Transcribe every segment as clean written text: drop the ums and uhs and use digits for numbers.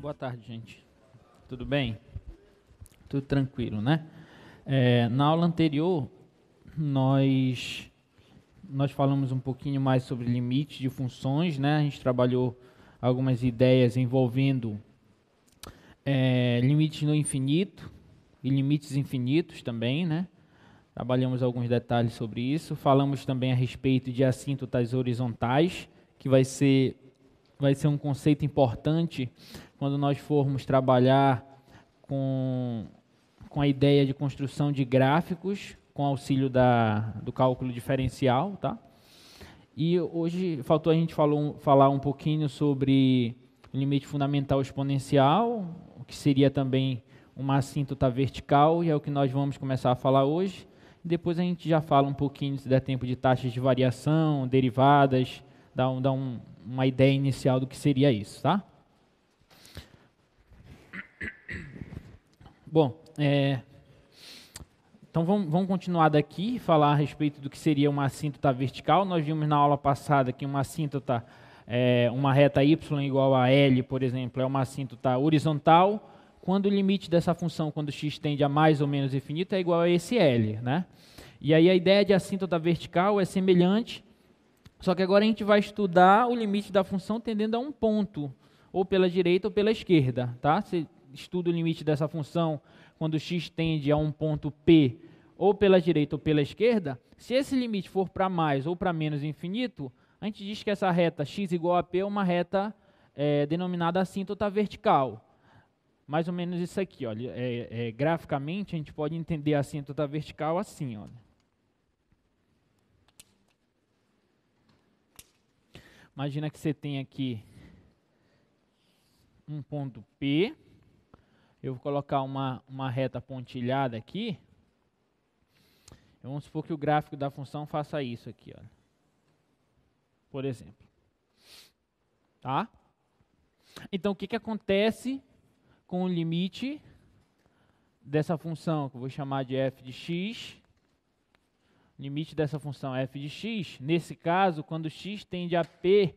Boa tarde, gente. Tudo bem? Tudo tranquilo, né? Na aula anterior, nós falamos um pouquinho mais sobre limites de funções, né? A gente trabalhou algumas ideias envolvendo limites no infinito e limites infinitos também, né? Trabalhamos alguns detalhes sobre isso. Falamos também a respeito de assíntotas horizontais, que vai ser um conceito importante quando nós formos trabalhar com a ideia de construção de gráficos com auxílio do cálculo diferencial, tá? E hoje faltou a gente falar um pouquinho sobre o limite fundamental exponencial, o que seria também uma assíntota vertical, e é o que nós vamos começar a falar hoje. Depois a gente já fala um pouquinho, se der tempo, de taxas de variação, derivadas, dá uma ideia inicial do que seria isso, tá? Bom, então vamos continuar daqui, falar a respeito do que seria uma assíntota vertical. Nós vimos na aula passada que uma assíntota, uma reta y igual a L, por exemplo, é uma assíntota horizontal, quando o limite dessa função, quando x tende a mais ou menos infinito, é igual a esse L, né? E aí a ideia de assíntota vertical é semelhante, só que agora a gente vai estudar o limite da função tendendo a um ponto, ou pela direita ou pela esquerda, tá? Você estuda o limite dessa função quando x tende a um ponto P, ou pela direita ou pela esquerda. Se esse limite for para mais ou para menos infinito, a gente diz que essa reta x igual a P é uma reta denominada assíntota vertical. Mais ou menos isso aqui, olha. Graficamente, a gente pode entender a assíntota vertical assim, olha. Imagina que você tem aqui um ponto P. Eu vou colocar uma reta pontilhada aqui. Vamos supor que o gráfico da função faça isso aqui, olha. Por exemplo. Tá? Então, o que acontece com o limite dessa função, que eu vou chamar de f de x? Limite dessa função f de x, nesse caso, quando x tende a P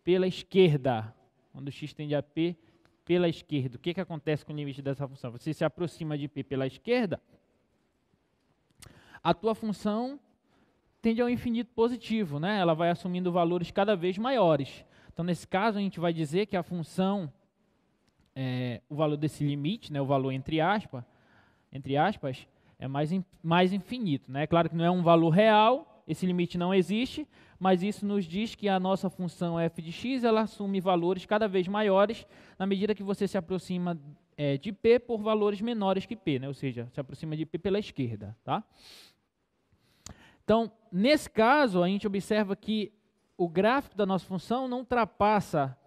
pela esquerda. Quando x tende a P pela esquerda. O que acontece com o limite dessa função? Você se aproxima de P pela esquerda, a tua função tende ao infinito positivo, né? Ela vai assumindo valores cada vez maiores. Então, nesse caso, a gente vai dizer que a função, o valor desse limite, né, o valor entre aspas, é mais infinito, né? Claro que não é um valor real, esse limite não existe, mas isso nos diz que a nossa função f de x, ela assume valores cada vez maiores na medida que você se aproxima de P por valores menores que P, né? Ou seja, se aproxima de P pela esquerda, tá? Então, nesse caso, a gente observa que o gráfico da nossa função não ultrapassa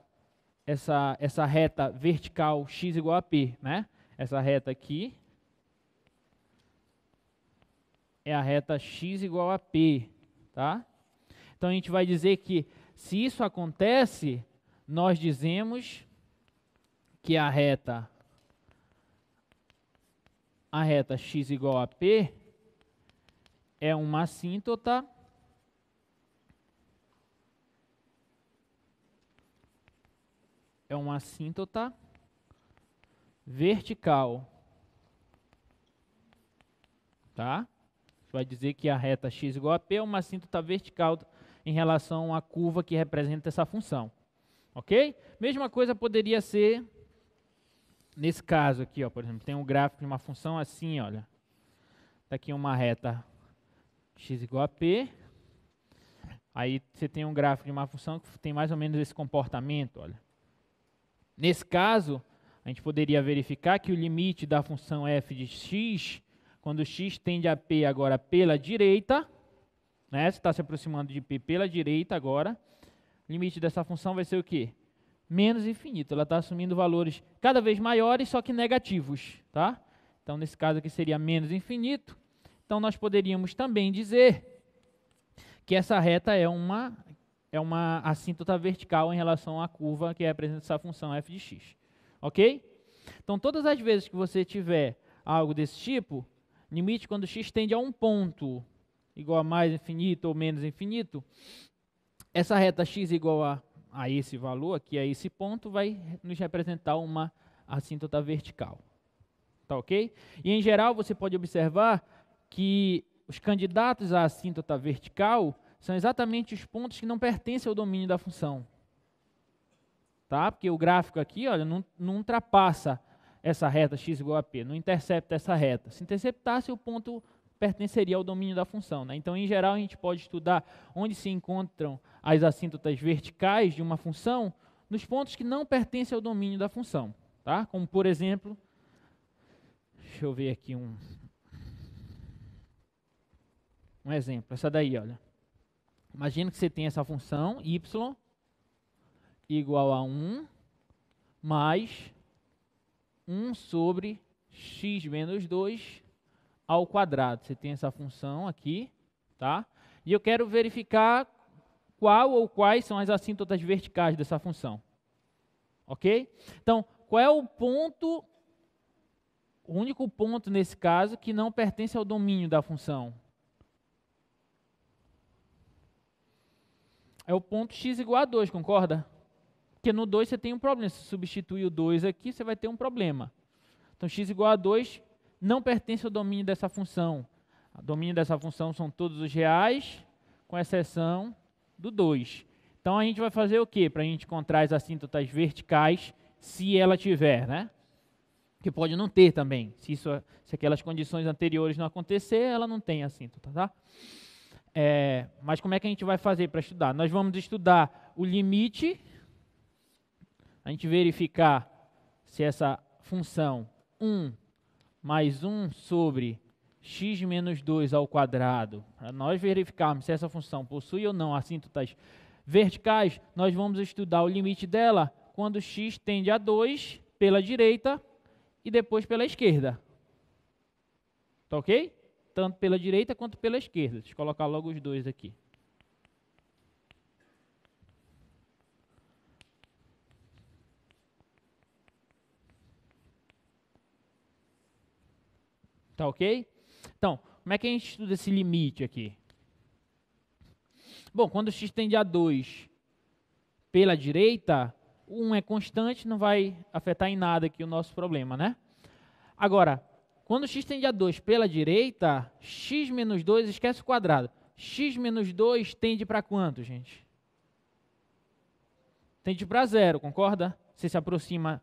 essa reta vertical x igual a P, né? Essa reta aqui é a reta x igual a P, tá? Então, a gente vai dizer que, se isso acontece, nós dizemos que a reta x igual a P é uma assíntota vertical, tá? Vai dizer que a reta x igual a P é uma assíntota vertical em relação à curva que representa essa função. Ok? Mesma coisa poderia ser nesse caso aqui, ó, por exemplo, tem um gráfico de uma função assim, olha. Está aqui uma reta x igual a P. Aí você tem um gráfico de uma função que tem mais ou menos esse comportamento, olha. Nesse caso, a gente poderia verificar que o limite da função f de x, quando x tende a P agora pela direita, né? Você está se aproximando de P pela direita agora, o limite dessa função vai ser o quê? Menos infinito. Ela está assumindo valores cada vez maiores, só que negativos, tá? Então, nesse caso aqui seria menos infinito. Então, nós poderíamos também dizer que essa reta é uma assíntota vertical em relação à curva que representa essa função f de x. Ok? Então, todas as vezes que você tiver algo desse tipo, limite quando x tende a um ponto igual a mais infinito ou menos infinito, essa reta x igual a esse valor, aqui a esse ponto, vai nos representar uma assíntota vertical. Tá ok? E em geral você pode observar que os candidatos à assíntota vertical são exatamente os pontos que não pertencem ao domínio da função. Tá? Porque o gráfico aqui, olha, não ultrapassa essa reta x igual a p, não intercepta essa reta. Se interceptasse, o ponto pertenceria ao domínio da função. Né? Então, em geral, a gente pode estudar onde se encontram as assíntotas verticais de uma função nos pontos que não pertencem ao domínio da função. Tá? Como, por exemplo, deixa eu ver aqui um exemplo. Essa daí, olha. Imagina que você tem essa função y igual a 1 mais 1 sobre x menos 2 ao quadrado. Você tem essa função aqui, tá? E eu quero verificar qual ou quais são as assíntotas verticais dessa função. Ok? Então, qual é o ponto, o único ponto nesse caso que não pertence ao domínio da função? É o ponto x igual a 2, concorda? Porque no 2 você tem um problema. Se substituir o 2 aqui, você vai ter um problema. Então, x igual a 2 não pertence ao domínio dessa função. O domínio dessa função são todos os reais, com exceção do 2. Então, a gente vai fazer o quê? Para a gente encontrar as assíntotas verticais, se ela tiver, né? Que pode não ter também. Se aquelas condições anteriores não acontecer, ela não tem assíntota, tá? Mas como é que a gente vai fazer para estudar? Nós vamos estudar o limite, a gente verificar se essa função 1 mais 1 sobre x menos 2 ao quadrado, para nós verificarmos se essa função possui ou não assíntotas verticais, nós vamos estudar o limite dela quando x tende a 2 pela direita e depois pela esquerda. Tá ok? Tanto pela direita quanto pela esquerda. Deixa eu colocar logo os dois aqui. Tá ok? Então, como é que a gente estuda esse limite aqui? Bom, quando x tende a 2 pela direita, 1 é constante, não vai afetar em nada aqui o nosso problema, né? Agora, quando x tende a 2 pela direita, x menos 2, esquece o quadrado. X menos 2 tende para quanto, gente? Tende para 0, concorda? Se aproxima,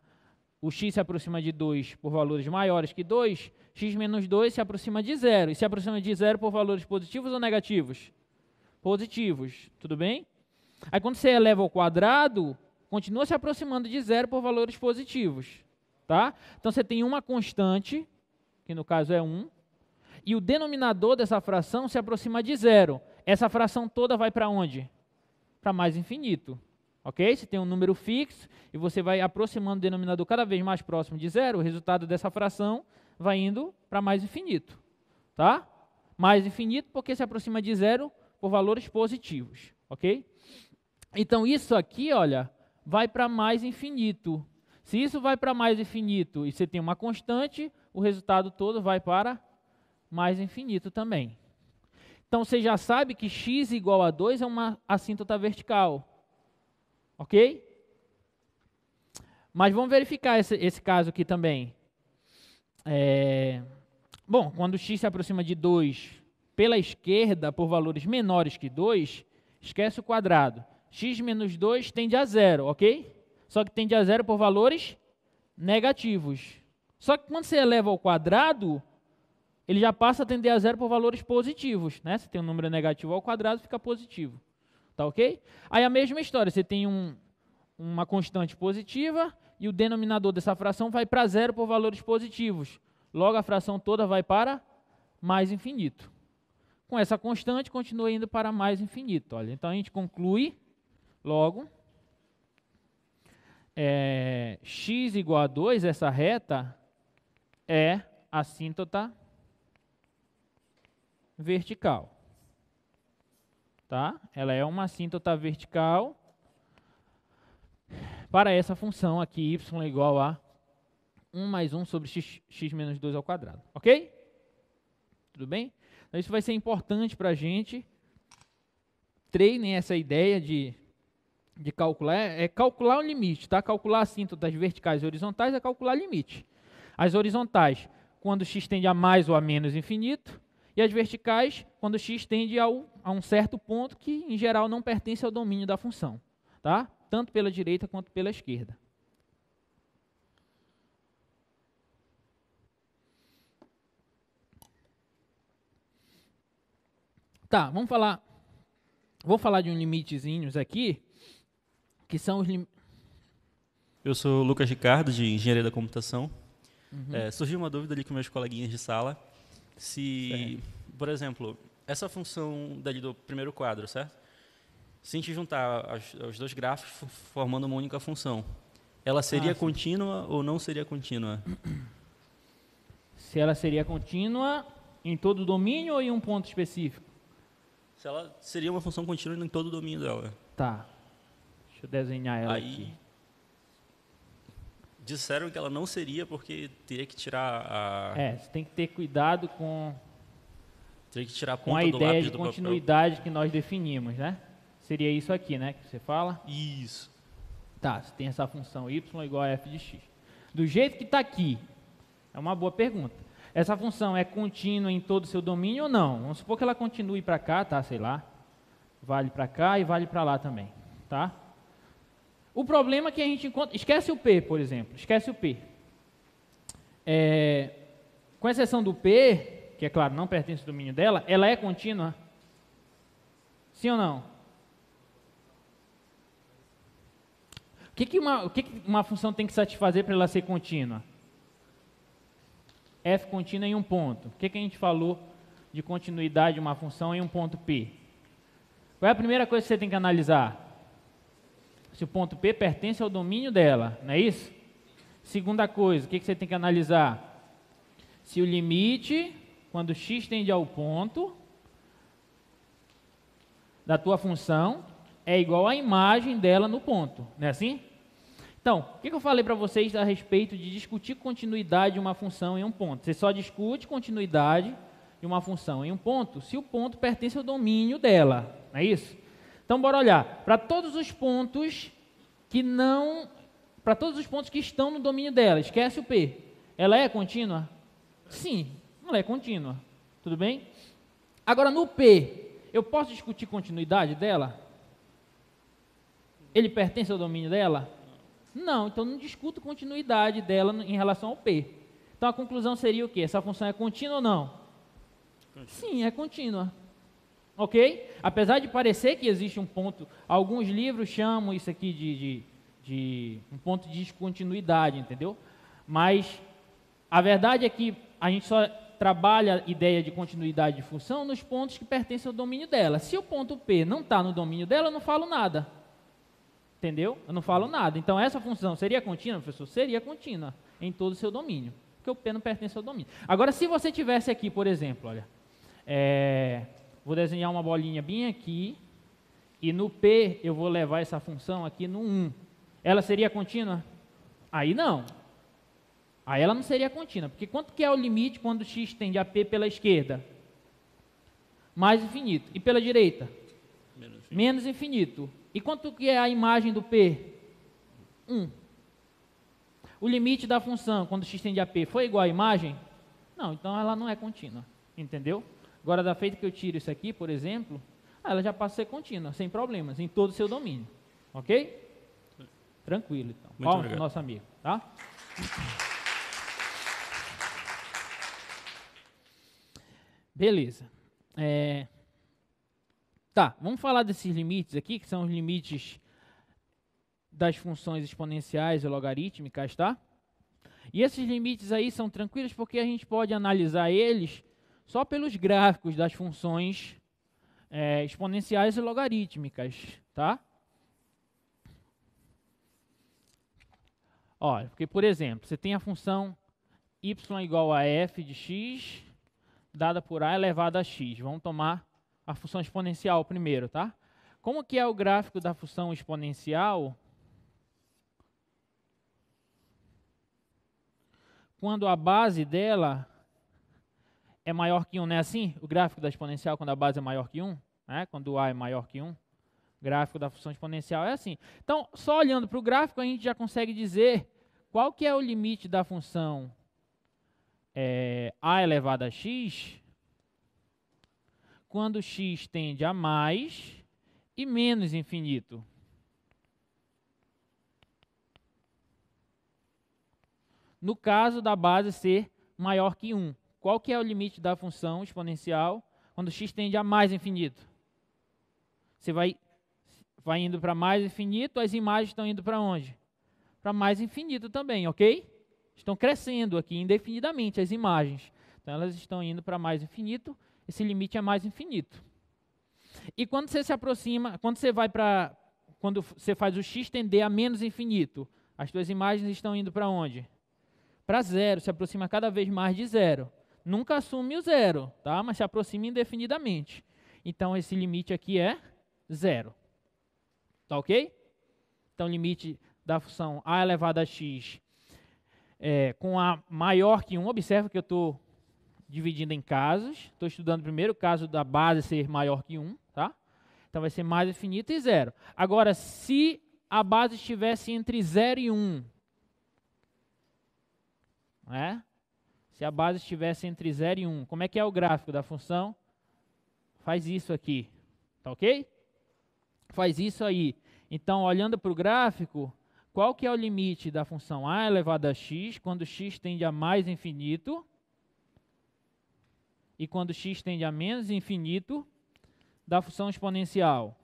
o x se aproxima de 2 por valores maiores que 2, x menos 2 se aproxima de 0. E se aproxima de 0 por valores positivos ou negativos? Positivos, tudo bem? Aí quando você eleva ao quadrado, continua se aproximando de 0 por valores positivos. Tá? Então você tem uma constante, que no caso é 1, e o denominador dessa fração se aproxima de 0. Essa fração toda vai para onde? Para mais infinito. Ok? Você tem um número fixo e você vai aproximando o denominador cada vez mais próximo de 0, o resultado dessa fração vai indo para mais infinito. Tá? Mais infinito porque se aproxima de 0 por valores positivos. Ok? Então isso aqui, olha, vai para mais infinito. Se isso vai para mais infinito e você tem uma constante, o resultado todo vai para mais infinito também. Então, você já sabe que x igual a 2 é uma assíntota vertical. Ok? Mas vamos verificar esse caso aqui também. Bom, quando x se aproxima de 2 pela esquerda por valores menores que 2, esquece o quadrado. X menos 2 tende a 0, ok? Só que tende a 0 por valores negativos. Só que quando você eleva ao quadrado, ele já passa a tender a 0 por valores positivos. Né? Você tem um número negativo ao quadrado, fica positivo. Tá ok? Aí a mesma história, você tem uma constante positiva e o denominador dessa fração vai para 0 por valores positivos. Logo a fração toda vai para mais infinito. Com essa constante, continua indo para mais infinito. Olha. Então a gente conclui logo. X igual a 2, essa reta é assíntota vertical. Tá? Ela é uma assíntota vertical para essa função aqui, y igual a 1 mais 1 sobre x menos 2 ao quadrado. Ok? Tudo bem? Então, isso vai ser importante para a gente. Treinem essa ideia de de calcular é calcular o limite, tá? Calcular assíntotas verticais e horizontais é calcular limite. As horizontais, quando x tende a mais ou a menos infinito, e as verticais, quando x tende a um certo ponto que, em geral, não pertence ao domínio da função, tá? Tanto pela direita quanto pela esquerda. Tá, vamos falar. Vou falar de uns limitezinhos aqui, que são os limites. Eu sou o Lucas Ricardo, de Engenharia da Computação. Surgiu uma dúvida ali com meus coleguinhas de sala. Se, por exemplo, essa função dali do primeiro quadro, certo? Se a gente juntar os dois gráficos formando uma única função, ela seria contínua ou não seria contínua? Se ela seria contínua em todo o domínio ou em um ponto específico? Se ela seria uma função contínua em todo o domínio dela. Tá. Deixa eu desenhar ela Aí, aqui. disseram que ela não seria porque teria que tirar a... Você tem que ter cuidado Teria que tirar a com a ponta do ideia lápis de do continuidade que nós definimos, né? Seria isso aqui, né, que você fala? papel. Isso. Tá, você tem essa função y igual a f de x. Do jeito que está aqui, é uma boa pergunta. Essa função é contínua em todo o seu domínio ou não? Vamos supor que ela continue para cá, tá? Sei lá. Vale para cá e vale para lá também, tá? O problema é que a gente encontra... Esquece o P, por exemplo. Esquece o P. Com exceção do P, que é claro, não pertence ao domínio dela, ela é contínua? Sim ou não? O que uma função tem que satisfazer para ela ser contínua? F contínua em um ponto. O que a gente falou de continuidade de uma função em um ponto P? Qual é a primeira coisa que você tem que analisar? Se o ponto P pertence ao domínio dela, não é isso? Segunda coisa, o que você tem que analisar? Se o limite, quando x tende ao ponto da tua função, é igual à imagem dela no ponto, não é assim? Então, o que eu falei para vocês a respeito de discutir continuidade de uma função em um ponto? Você só discute continuidade de uma função em um ponto se o ponto pertence ao domínio dela, não é isso? Então, bora olhar. Para todos os pontos que não... Para todos os pontos que estão no domínio dela, esquece o P. Ela é contínua? Sim, ela é contínua. Tudo bem? Agora, no P, eu posso discutir continuidade dela? Ele pertence ao domínio dela? Não, então não discuto continuidade dela em relação ao P. Então a conclusão seria o quê? Essa função é contínua ou não? Sim, é contínua. Ok? Apesar de parecer que existe um ponto, alguns livros chamam isso aqui de um ponto de descontinuidade, entendeu? Mas a verdade é que a gente só trabalha a ideia de continuidade de função nos pontos que pertencem ao domínio dela. Se o ponto P não está no domínio dela, eu não falo nada. Entendeu? Eu não falo nada. Então, essa função seria contínua, professor? Seria contínua em todo o seu domínio, porque o P não pertence ao domínio. Agora, se você tivesse aqui, por exemplo, olha, vou desenhar uma bolinha bem aqui, e no P eu vou levar essa função aqui no 1. Ela seria contínua? Aí não. Aí ela não seria contínua, porque quanto que é o limite quando x tende a P pela esquerda? Mais infinito. E pela direita? Menos infinito. E quanto que é a imagem do P? 1. O limite da função, quando x tende a P, foi igual à imagem? Não, então ela não é contínua. Entendeu? Agora, da feita que eu tiro isso aqui, por exemplo, ela já passa a ser contínua, sem problemas, em todo o seu domínio. Ok? Tranquilo, então. Palmas para o nosso amigo, tá? Beleza. Tá, vamos falar desses limites aqui, que são os limites das funções exponenciais e logarítmicas, tá? E esses limites aí são tranquilos porque a gente pode analisar eles só pelos gráficos das funções exponenciais e logarítmicas, tá? Olha, porque, por exemplo, você tem a função y igual a f de x, dada por a elevado a x. Vamos tomar a função exponencial primeiro, tá? Como que é o gráfico da função exponencial? Quando a base dela é maior que 1, não é assim? O gráfico da exponencial quando a base é maior que 1, né? Quando a é maior que 1. Gráfico da função exponencial é assim. Então, só olhando para o gráfico, a gente já consegue dizer qual que é o limite da função a elevado a x, quando x tende a mais e menos infinito. No caso da base ser maior que 1. Qual que é o limite da função exponencial quando x tende a mais infinito? Você vai indo para mais infinito, as imagens estão indo para onde? Para mais infinito também, ok? Estão crescendo aqui indefinidamente as imagens. Então elas estão indo para mais infinito, esse limite é mais infinito. E quando você se aproxima, quando você faz o x tender a menos infinito, as suas imagens estão indo para onde? Para zero, se aproxima cada vez mais de zero. Nunca assume o zero, tá? Mas se aproxima indefinidamente. Então esse limite aqui é zero. Tá ok? Então limite da função a elevado a x com a maior que 1. Observa que eu estou dividindo em casos. Estou estudando primeiro o caso da base ser maior que 1. Tá? Então vai ser mais infinito e zero. Agora, se a base estivesse entre 0 e 1, se a base estivesse entre 0 e 1, como é que é o gráfico da função? Faz isso aqui. Tá ok? Faz isso aí. Então, olhando para o gráfico, qual que é o limite da função a elevado a x quando x tende a mais infinito e quando x tende a menos infinito da função exponencial?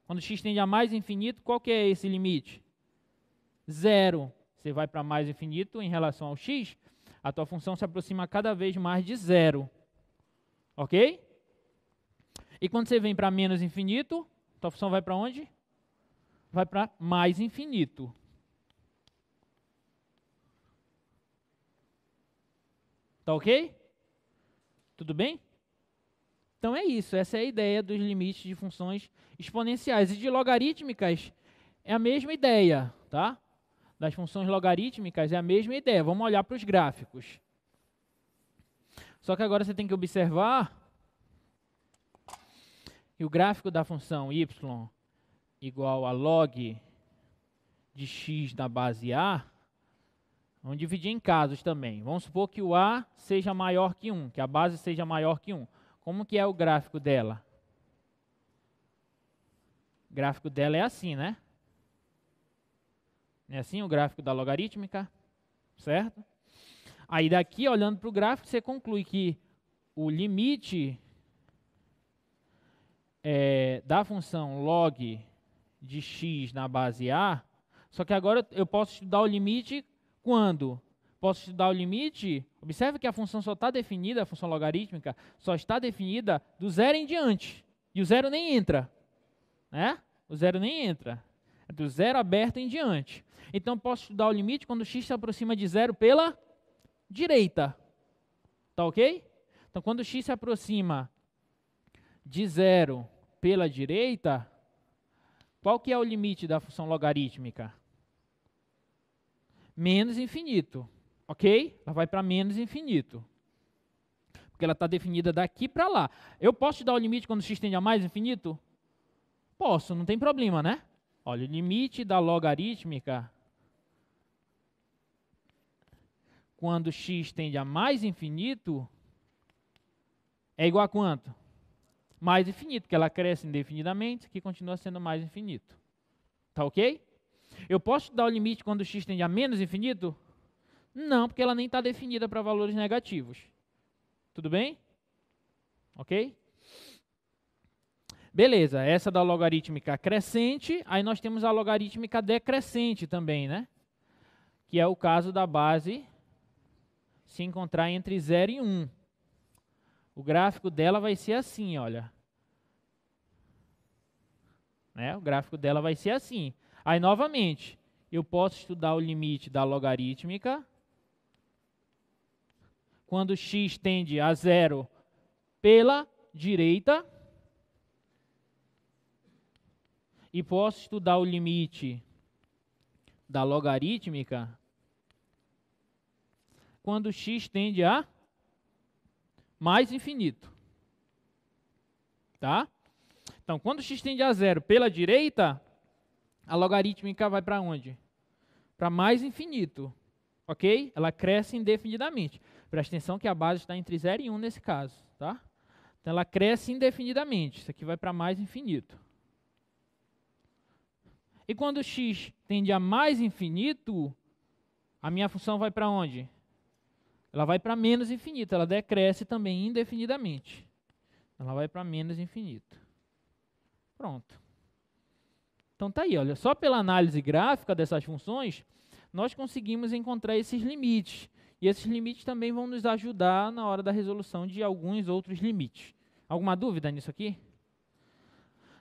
Quando x tende a mais infinito, qual que é esse limite? Zero. Você vai para mais infinito em relação ao x, a tua função se aproxima cada vez mais de zero. Ok? E quando você vem para menos infinito, tua função vai para onde? Vai para mais infinito. Tá ok? Tudo bem? Então é isso, essa é a ideia dos limites de funções exponenciais. E de logarítmicas é a mesma ideia, tá? Das funções logarítmicas é a mesma ideia. Vamos olhar para os gráficos. Só que agora você tem que observar que o gráfico da função y igual a log de x na base a, vamos dividir em casos também. Vamos supor que o a seja maior que 1, que a base seja maior que 1. Como que é o gráfico dela? O gráfico dela é assim, né? É assim o gráfico da logarítmica, certo? Aí daqui, olhando para o gráfico, você conclui que o limite da função log de x na base a, só que agora eu posso estudar o limite quando? Posso estudar o limite, observe que a função só está definida, a função logarítmica, só está definida do zero em diante. E o zero nem entra, né? O zero nem entra. É do zero aberto em diante. Então, posso estudar o limite quando x se aproxima de zero pela direita. Tá ok? Então, quando x se aproxima de zero pela direita, qual que é o limite da função logarítmica? Menos infinito. Ok? Ela vai para menos infinito. Porque ela está definida daqui para lá. Eu posso te dar o limite quando x tende a mais infinito? Posso, não tem problema, né? Olha, o limite da logarítmica quando x tende a mais infinito é igual a quanto? Mais infinito, porque ela cresce indefinidamente, que continua sendo mais infinito. Tá ok? Eu posso dar o limite quando x tende a menos infinito? Não, porque ela nem está definida para valores negativos. Tudo bem? Ok? Beleza, essa da logarítmica crescente, aí nós temos a logarítmica decrescente também, né? Que é o caso da base se encontrar entre 0 e 1. O gráfico dela vai ser assim, olha. O gráfico dela vai ser assim. Aí, novamente, eu posso estudar o limite da logarítmica quando x tende a 0 pela direita. E posso estudar o limite da logarítmica quando x tende a mais infinito. Tá? Então, quando x tende a zero pela direita, a logarítmica vai para onde? Para mais infinito, ok? Ela cresce indefinidamente. Presta atenção que a base está entre 0 e 1 nesse caso, tá? Então, ela cresce indefinidamente. Isso aqui vai para mais infinito. E quando x tende a mais infinito, a minha função vai para onde? Ela vai para menos infinito. Ela decresce também indefinidamente. Ela vai para menos infinito. Pronto. Então tá aí, olha, só pela análise gráfica dessas funções, nós conseguimos encontrar esses limites. E esses limites também vão nos ajudar na hora da resolução de alguns outros limites. Alguma dúvida nisso aqui?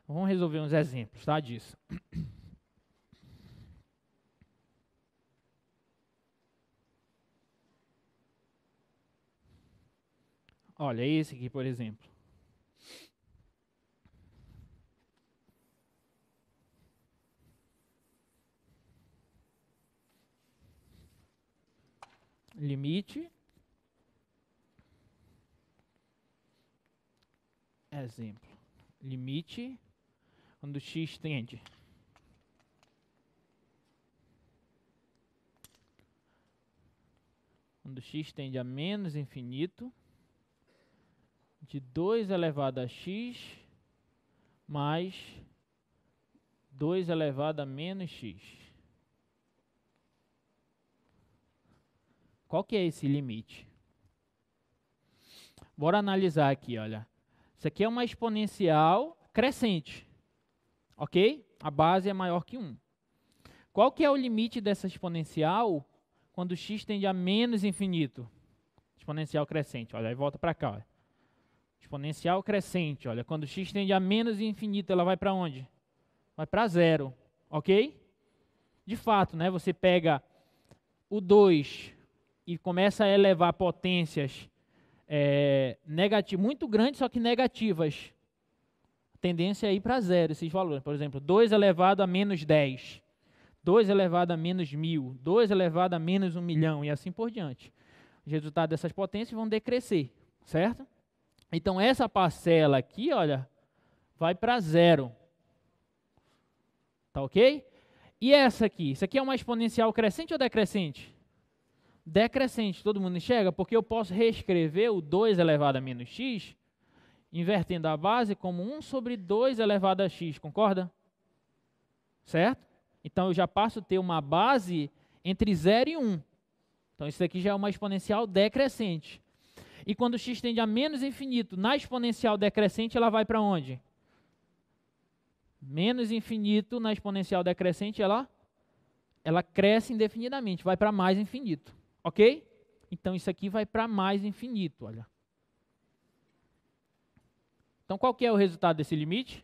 Vamos resolver uns exemplos, tá, disso. Olha, esse aqui, por exemplo. Limite. Exemplo. Limite quando x tende a menos infinito de 2 elevado a x mais 2 elevado a menos x. Qual que é esse limite? Bora analisar aqui, olha. Isso aqui é uma exponencial crescente, ok? A base é maior que 1. Qual que é o limite dessa exponencial quando x tende a menos infinito? Exponencial crescente, olha, aí volta para cá, olha. Exponencial crescente, olha, quando x tende a menos infinito, ela vai para onde? Vai para 0, ok? De fato, né, você pega o 2 e começa a elevar potências muito grandes, só que negativas. A tendência é ir para 0 esses valores. Por exemplo, 2 elevado a menos 10, 2 elevado a menos 1000, 2 elevado a menos 1 milhão e assim por diante. Os resultados dessas potências vão decrescer, certo? Então, essa parcela aqui, olha, vai para 0. Tá ok? E essa aqui? Isso aqui é uma exponencial crescente ou decrescente? Decrescente, todo mundo enxerga? Porque eu posso reescrever o 2 elevado a menos x, invertendo a base como 1 sobre 2 elevado a x, concorda? Certo? Então, eu já passo a ter uma base entre 0 e 1. Então, isso aqui já é uma exponencial decrescente. E quando x tende a menos infinito, na exponencial decrescente, ela vai para onde? Menos infinito, na exponencial decrescente, ela cresce indefinidamente, vai para mais infinito. Ok? Então, isso aqui vai para mais infinito, olha. Então, qual que é o resultado desse limite?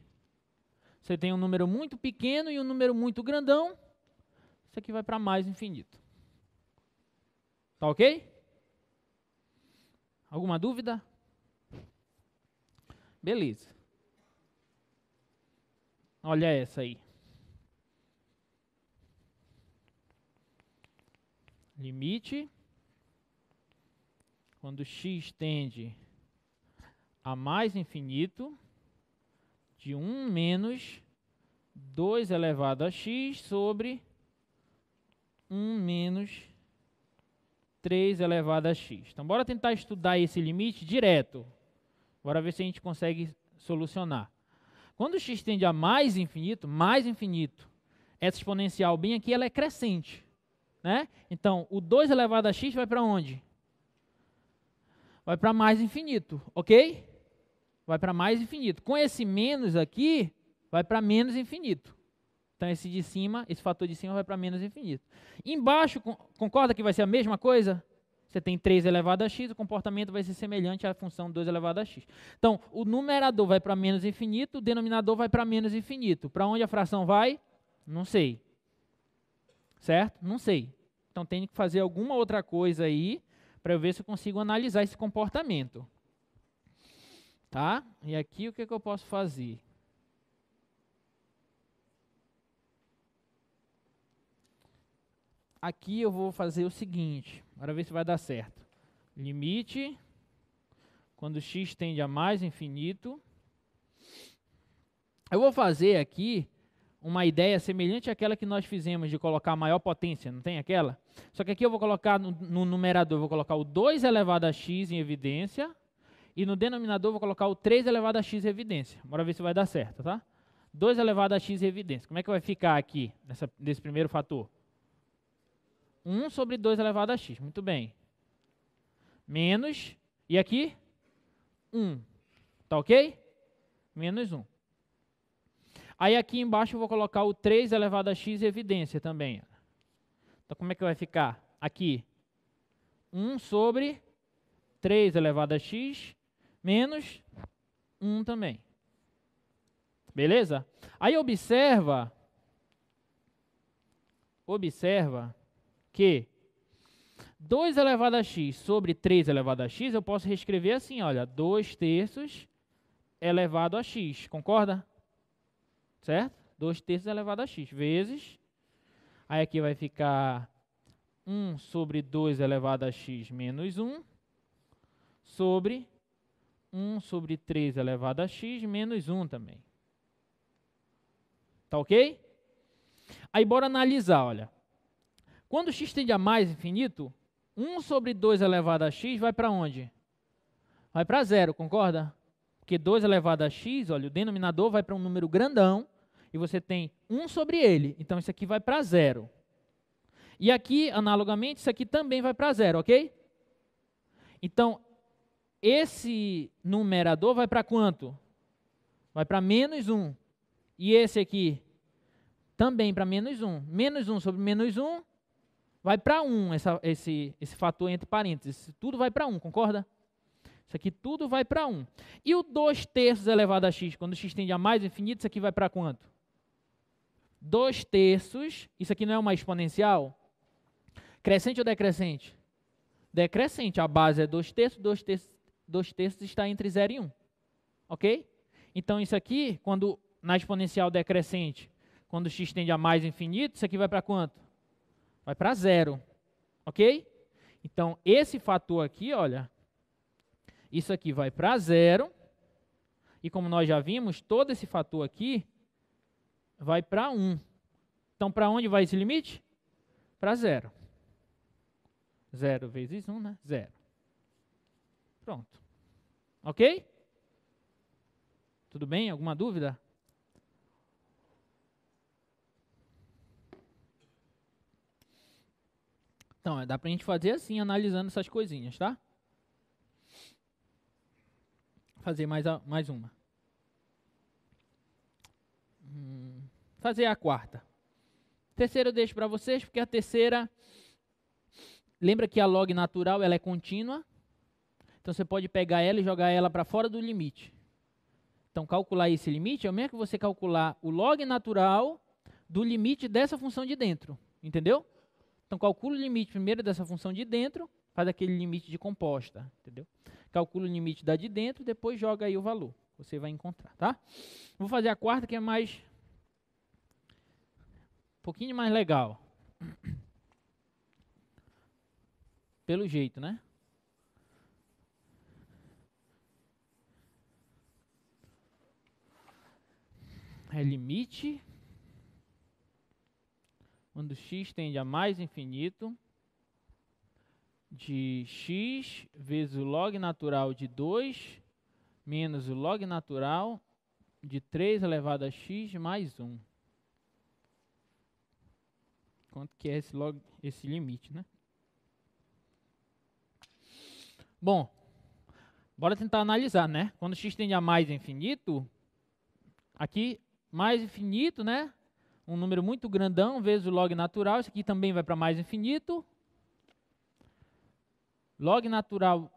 Você tem um número muito pequeno e um número muito grandão. Isso aqui vai para mais infinito. Tá ok? Alguma dúvida? Beleza. Olha essa aí. Limite quando x tende a mais infinito de 1 menos 2 elevado a x sobre 1 menos 3 elevado a x. Então, bora tentar estudar esse limite direto. Bora ver se a gente consegue solucionar. Quando x tende a mais infinito, essa exponencial bem aqui, ela é crescente, né? Então, o 2 elevado a x vai para onde? Vai para mais infinito, ok? Vai para mais infinito. Com esse menos aqui, vai para menos infinito. Então, esse de cima, esse fator de cima vai para menos infinito. Embaixo, concorda que vai ser a mesma coisa? Você tem 3 elevado a x, o comportamento vai ser semelhante à função 2 elevado a x. Então, o numerador vai para menos infinito, o denominador vai para menos infinito. Para onde a fração vai? Não sei. Certo? Não sei. Então, tem que fazer alguma outra coisa aí para eu ver se eu consigo analisar esse comportamento. Tá? E aqui o que eu posso fazer? Aqui eu vou fazer o seguinte, para ver se vai dar certo. Limite, quando x tende a mais infinito, Eu vou fazer aqui uma ideia semelhante àquela que nós fizemos de colocar a maior potência, não tem aquela? Só que aqui eu vou colocar no numerador, eu vou colocar o 2 elevado a x em evidência, e no denominador eu vou colocar o 3 elevado a x em evidência. Bora ver se vai dar certo, tá? 2 elevado a x em evidência. Como é que vai ficar aqui, nesse primeiro fator? 1 sobre 2 elevado a x, muito bem. Menos, e aqui? 1, tá ok? Menos 1. Aí aqui embaixo eu vou colocar o 3 elevado a x em evidência também. Então como é que vai ficar? Aqui, 1 sobre 3 elevado a x menos 1 também. Beleza? Aí observa que 2 elevado a x sobre 3 elevado a x, eu posso reescrever assim, olha, 2/3 elevado a x, concorda? Certo? 2/3 elevado a x, vezes, aí aqui vai ficar 1 sobre 2 elevado a x menos 1, sobre 1 sobre 3 elevado a x menos 1 também. Tá ok? Aí bora analisar, olha. Quando x tende a mais infinito, 1 sobre 2 elevado a x vai para onde? Vai para zero, concorda? Porque 2 elevado a x, olha, o denominador vai para um número grandão, e você tem 1 sobre ele. Então, isso aqui vai para zero. E aqui, analogamente, isso aqui também vai para zero, ok? Então, esse numerador vai para quanto? Vai para menos 1. E esse aqui também para menos 1. Menos 1 sobre menos 1 vai para 1, esse fator entre parênteses. Tudo vai para 1, concorda? Isso aqui tudo vai para 1. E o 2/3 elevado a x, quando x tende a mais infinito, isso aqui vai para quanto? 2/3, isso aqui não é uma exponencial? Crescente ou decrescente? Decrescente, a base é 2/3, 2/3 está entre 0 e 1. Ok? Então isso aqui, quando na exponencial decrescente, quando x tende a mais infinito, isso aqui vai para quanto? Vai para 0. Ok? Então esse fator aqui, olha, isso aqui vai para 0. E como nós já vimos, todo esse fator aqui vai para 1. Então, para onde vai esse limite? Para 0. 0 vezes 1, né? 0. Pronto. Ok? Tudo bem? Alguma dúvida? Então, dá para a gente fazer assim, analisando essas coisinhas, tá? Fazer mais uma. Fazer a quarta. Terceira eu deixo para vocês, porque a terceira... Lembra que a log natural ela é contínua? Então você pode pegar ela e jogar ela para fora do limite. Então calcular esse limite é o mesmo que você calcular o log natural do limite dessa função de dentro. Entendeu? Então calcula o limite primeiro dessa função de dentro, faz aquele limite de composta. Entendeu? Calcula o limite da de dentro, depois joga aí o valor. Você vai encontrar, tá? Vou fazer a quarta, que é mais... um pouquinho mais legal. Pelo jeito, né? É limite quando x tende a mais infinito de x vezes o log natural de 2 menos o log natural de 3 elevado a x mais 1. Quanto que é esse limite, né? Bom, bora tentar analisar, né? Quando x tende a mais infinito, aqui mais infinito, né? Um número muito grandão vezes o log natural, isso aqui também vai para mais infinito. Log natural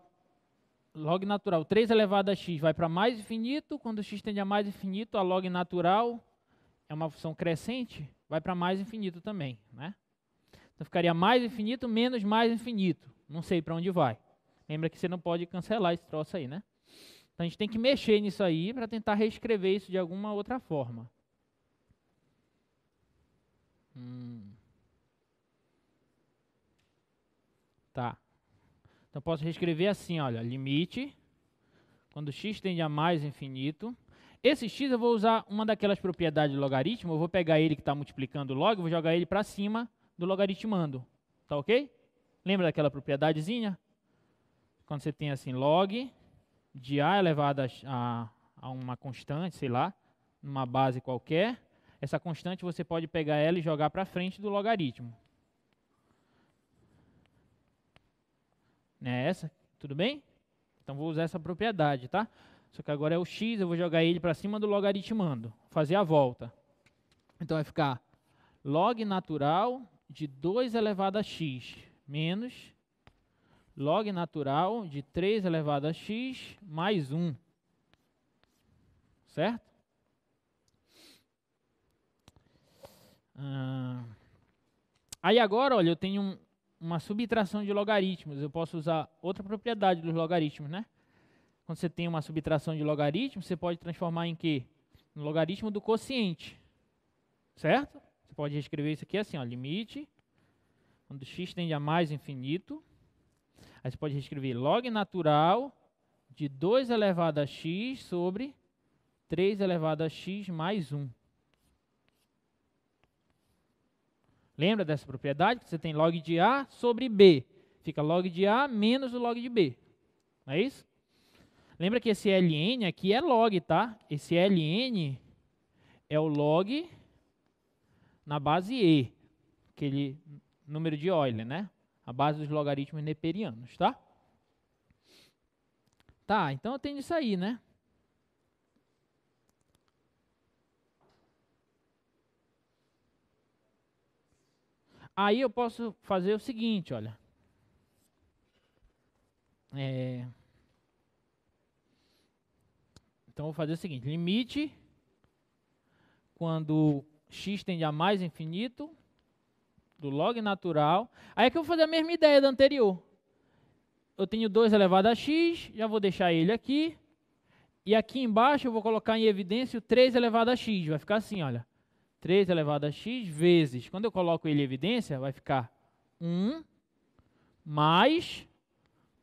3 elevado a x vai para mais infinito. Quando x tende a mais infinito, a log natural é uma função crescente, vai para mais infinito também, né? Então ficaria mais infinito menos mais infinito. Não sei para onde vai. Lembra que você não pode cancelar esse troço aí, né? Então a gente tem que mexer nisso aí para tentar reescrever isso de alguma outra forma. Tá. Então posso reescrever assim, olha, limite, quando x tende a mais infinito. Esse x eu vou usar uma daquelas propriedades do logaritmo, eu vou pegar ele que está multiplicando o log, vou jogar ele para cima do logaritmando. Tá ok? Lembra daquela propriedadezinha? Quando você tem assim, log de a elevado a uma constante, sei lá, numa base qualquer, essa constante você pode pegar ela e jogar para frente do logaritmo. Não é essa? Tudo bem? Então vou usar essa propriedade, tá? Só que agora é o x, eu vou jogar ele para cima do logaritmando, fazer a volta. Então vai ficar log natural de 2 elevado a x menos log natural de 3 elevado a x mais 1. Certo? Aí agora, olha, eu tenho uma subtração de logaritmos. Eu posso usar outra propriedade dos logaritmos, né? Quando você tem uma subtração de logaritmo, você pode transformar em quê? No logaritmo do quociente. Certo? Você pode reescrever isso aqui assim, ó, limite, quando x tende a mais infinito. Aí você pode reescrever log natural de 2 elevado a x sobre 3 elevado a x mais 1. Lembra dessa propriedade? Que você tem log de A sobre B. Fica log de A menos o log de B. Não é isso? Lembra que esse ln aqui é log, tá? Esse ln é o log na base E. Aquele número de Euler, né? A base dos logaritmos neperianos, tá? Tá, então eu tenho isso aí, né? Aí eu posso fazer o seguinte, olha. Então, vou fazer o seguinte. Limite, quando x tende a mais infinito, do log natural. Aí é que eu vou fazer a mesma ideia da anterior. Eu tenho 2 elevado a x, já vou deixar ele aqui. E aqui embaixo eu vou colocar em evidência o 3 elevado a x. Vai ficar assim, olha. 3 elevado a x vezes, quando eu coloco ele em evidência, vai ficar 1 mais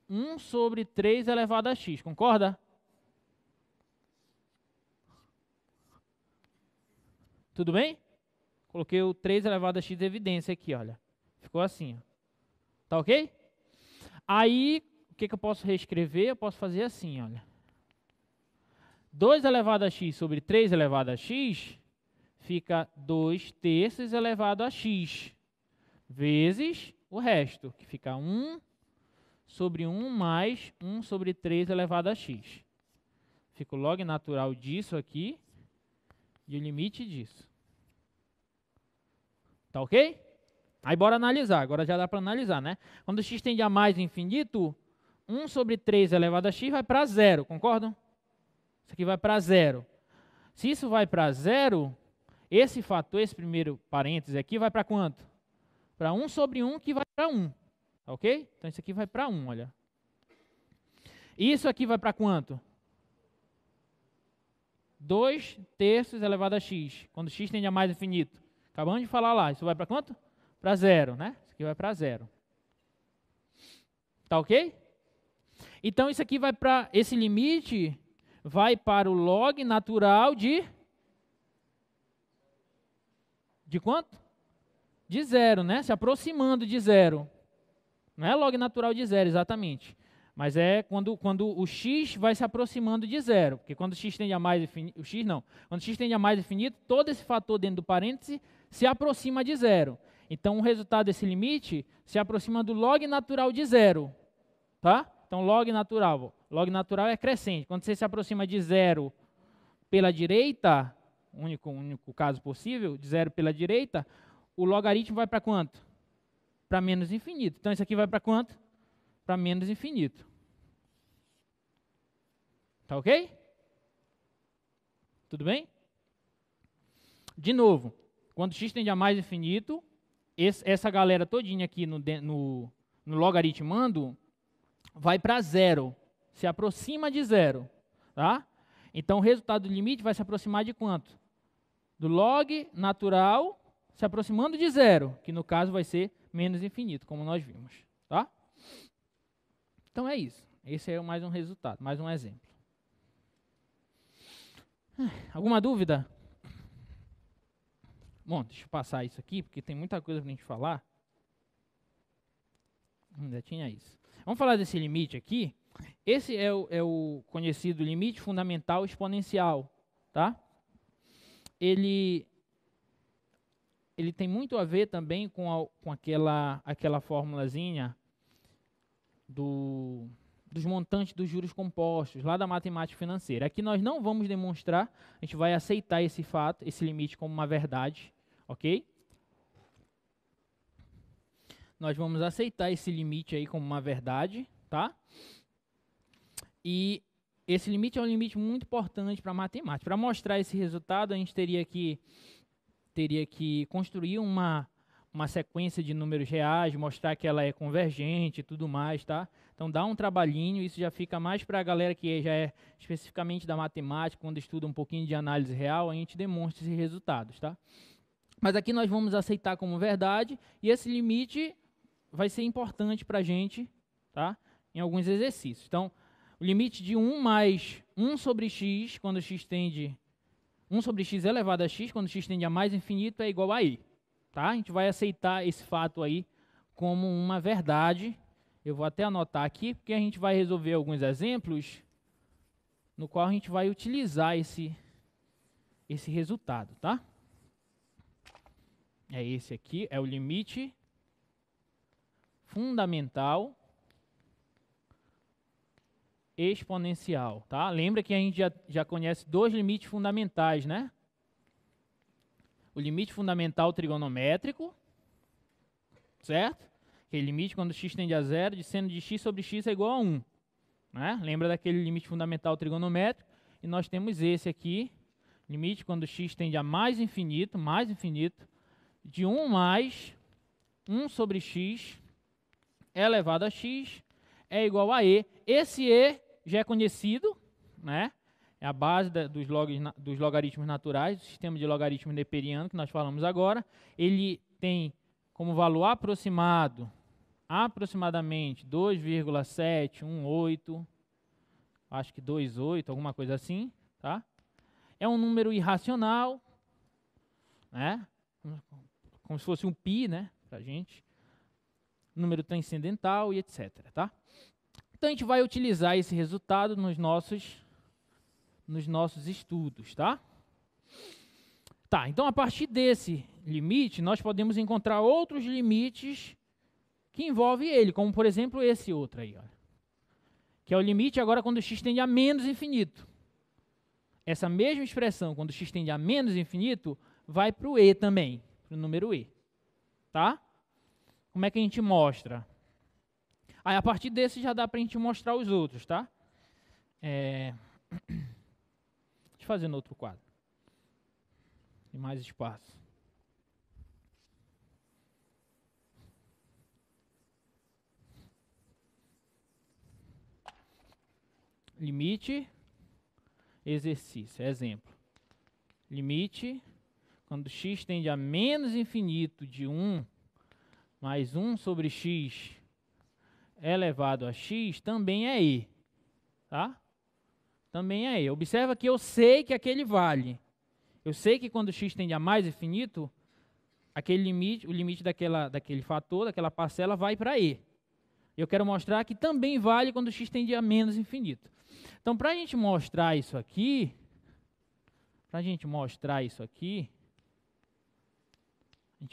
1 sobre 3 elevado a x. Concorda? Tudo bem? Coloquei o 3 elevado a x em evidência aqui, olha. Ficou assim, ó. Tá ok? Aí, o que eu posso reescrever? Eu posso fazer assim, olha. 2 elevado a x sobre 3 elevado a x fica 2 terços elevado a x, vezes o resto, que fica 1 sobre 1 mais 1 sobre 3 elevado a x. Fica o log natural disso aqui e o limite disso. Tá ok? Aí bora analisar, agora já dá para analisar, né? Quando x tende a mais infinito, 1 sobre 3 elevado a x vai para zero, concordam? Isso aqui vai para zero. Se isso vai para zero, esse fator, esse primeiro parêntese aqui, vai para quanto? Para 1 sobre 1, que vai para 1. Tá ok? Então isso aqui vai para 1, olha. Isso aqui vai para quanto? 2 terços elevado a x. Quando x tende a mais infinito. Acabamos de falar lá. Isso vai para quanto? Para zero, né? Isso aqui vai para zero. Tá ok? Então isso aqui vai para, esse limite vai para o log natural de quanto? De zero, né? Se aproximando de zero. Não é log natural de zero, exatamente. Mas é quando o x vai se aproximando de zero. Porque quando x tende a mais infinito, o x não. Quando x tende a mais infinito, todo esse fator dentro do parêntese se aproxima de zero. Então o resultado desse limite se aproxima do log natural de zero. Tá? Então log natural é crescente. Quando você se aproxima de zero pela direita, único caso possível, de zero pela direita, o logaritmo vai para quanto? Para menos infinito. Então isso aqui vai para quanto? Para menos infinito. Tá ok? Tudo bem? De novo, quando x tende a mais infinito, essa galera todinha aqui no logaritmando vai para zero, se aproxima de zero, tá? Então o resultado do limite vai se aproximar de quanto? Do log natural se aproximando de zero, que no caso vai ser menos infinito, como nós vimos, tá? Então é isso. Esse é mais um resultado, mais um exemplo. Alguma dúvida? Bom, deixa eu passar isso aqui, porque tem muita coisa para a gente falar. Ainda tinha isso. Vamos falar desse limite aqui. Esse é o conhecido limite fundamental exponencial, tá? Ele tem muito a ver também com aquela formulazinha dos montantes dos juros compostos, lá da matemática financeira. Aqui nós não vamos demonstrar, a gente vai aceitar esse fato, esse limite como uma verdade, ok? Nós vamos aceitar esse limite aí como uma verdade, tá? E esse limite é um limite muito importante para a matemática. Para mostrar esse resultado, a gente teria que construir uma sequência de números reais, mostrar que ela é convergente e tudo mais, tá? Então dá um trabalhinho, isso já fica mais para a galera que já é especificamente da matemática, quando estuda um pouquinho de análise real, a gente demonstra esses resultados, tá? Mas aqui nós vamos aceitar como verdade, e esse limite vai ser importante para a gente, tá? Em alguns exercícios. Então, o limite de 1 mais 1 sobre x, quando x tende 1 sobre x elevado a x, quando x tende a mais infinito, é igual a i. Tá? A gente vai aceitar esse fato aí como uma verdade. Eu vou até anotar aqui, porque a gente vai resolver alguns exemplos no qual a gente vai utilizar esse resultado, tá? É esse aqui, é o limite fundamental exponencial, tá? Lembra que a gente já conhece dois limites fundamentais, né? O limite fundamental trigonométrico, certo? Aquele limite quando x tende a zero, de seno de x sobre x é igual a 1. Né? Lembra daquele limite fundamental trigonométrico? E nós temos esse aqui, limite quando x tende a mais infinito, de 1 mais 1 sobre x elevado a x é igual a e. Esse e já é conhecido, né? É a base dos logaritmos naturais, do sistema de logaritmo neperiano que nós falamos agora. Ele tem como valor aproximadamente 2,718, acho que 28, alguma coisa assim, tá? É um número irracional, né? Como se fosse um π, né, pra gente. Número transcendental e etc, tá? Então a gente vai utilizar esse resultado nos nossos estudos, tá? Tá, então a partir desse limite, nós podemos encontrar outros limites que envolvem ele, como por exemplo esse outro aí, ó, que é o limite agora quando x tende a menos infinito. Essa mesma expressão, quando x tende a menos infinito, vai para o e também, para o número e, tá? Como é que a gente mostra? Aí a partir desse já dá para a gente mostrar os outros, tá? Deixa eu fazer no outro quadro. Tem mais espaço. Limite, exercício, exemplo. Limite, quando x tende a menos infinito de 1 mais 1 sobre x elevado a x, também é e. Tá? Também é e. Observa que eu sei que aquele vale. Eu sei que quando x tende a mais infinito, aquele limite, o limite daquele fator, daquela parcela, vai para e. Eu quero mostrar que também vale quando x tende a menos infinito. Então, para a gente mostrar isso aqui, a gente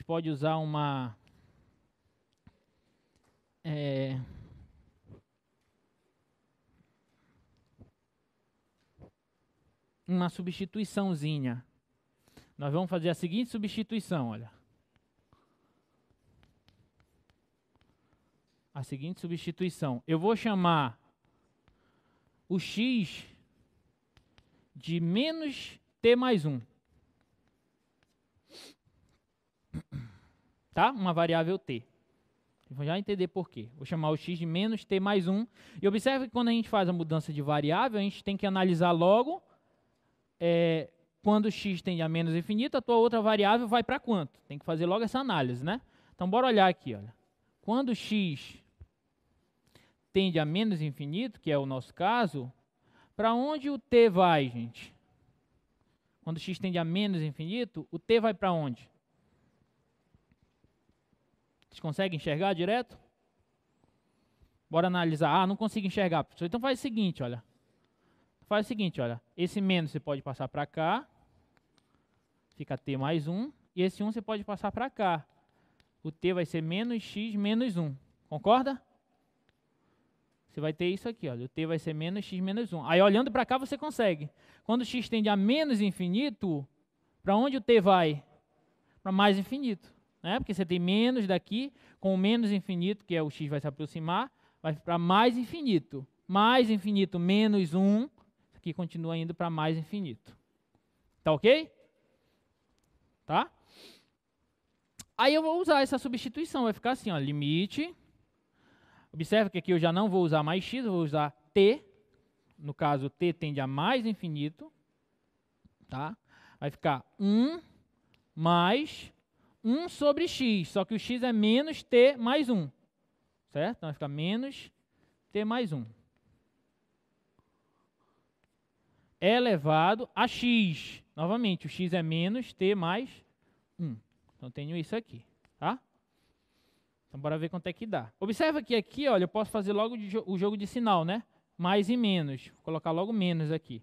pode usar uma substituiçãozinha. Nós vamos fazer a seguinte substituição, olha. A seguinte substituição. Eu vou chamar o x de menos t mais 1. Tá? Uma variável t. Vou já entender por quê. Vou chamar o x de menos t mais 1. E observe que quando a gente faz a mudança de variável, a gente tem que analisar logo quando x tende a menos infinito, a tua outra variável vai para quanto? Tem que fazer logo essa análise, né? Então, bora olhar aqui, olha. Quando x tende a menos infinito, que é o nosso caso, para onde o t vai, gente? quando x tende a menos infinito, o t vai para onde? Vocês conseguem enxergar direto? Bora analisar. Ah, não consigo enxergar, professor. Então faz o seguinte, olha. Faz o seguinte, olha. Esse menos você pode passar para cá. Fica t mais 1. E esse 1 você pode passar para cá. O t vai ser menos x menos 1. Concorda? Você vai ter isso aqui, olha. O t vai ser menos x menos 1. Aí olhando para cá você consegue. Quando x tende a menos infinito, para onde o t vai? Para mais infinito. Né? Porque você tem menos daqui, com o menos infinito, que é o x vai se aproximar, vai para mais infinito. Mais infinito menos 1. Isso aqui continua indo para mais infinito. Tá ok? Tá? Aí eu vou usar essa substituição. Vai ficar assim, ó, limite. Observe que aqui eu já não vou usar mais x, eu vou usar t. No caso, t tende a mais infinito. Tá? Vai ficar 1 mais 1 sobre x. Só que o x é menos t mais 1. Certo? Então vai ficar menos t mais 1. Elevado a x. Novamente, o x é menos t mais 1. Então tenho isso aqui. Tá? Então, bora ver quanto é que dá. Observa que aqui, olha, eu posso fazer logo o jogo de sinal, né? Mais e menos. Vou colocar logo menos aqui.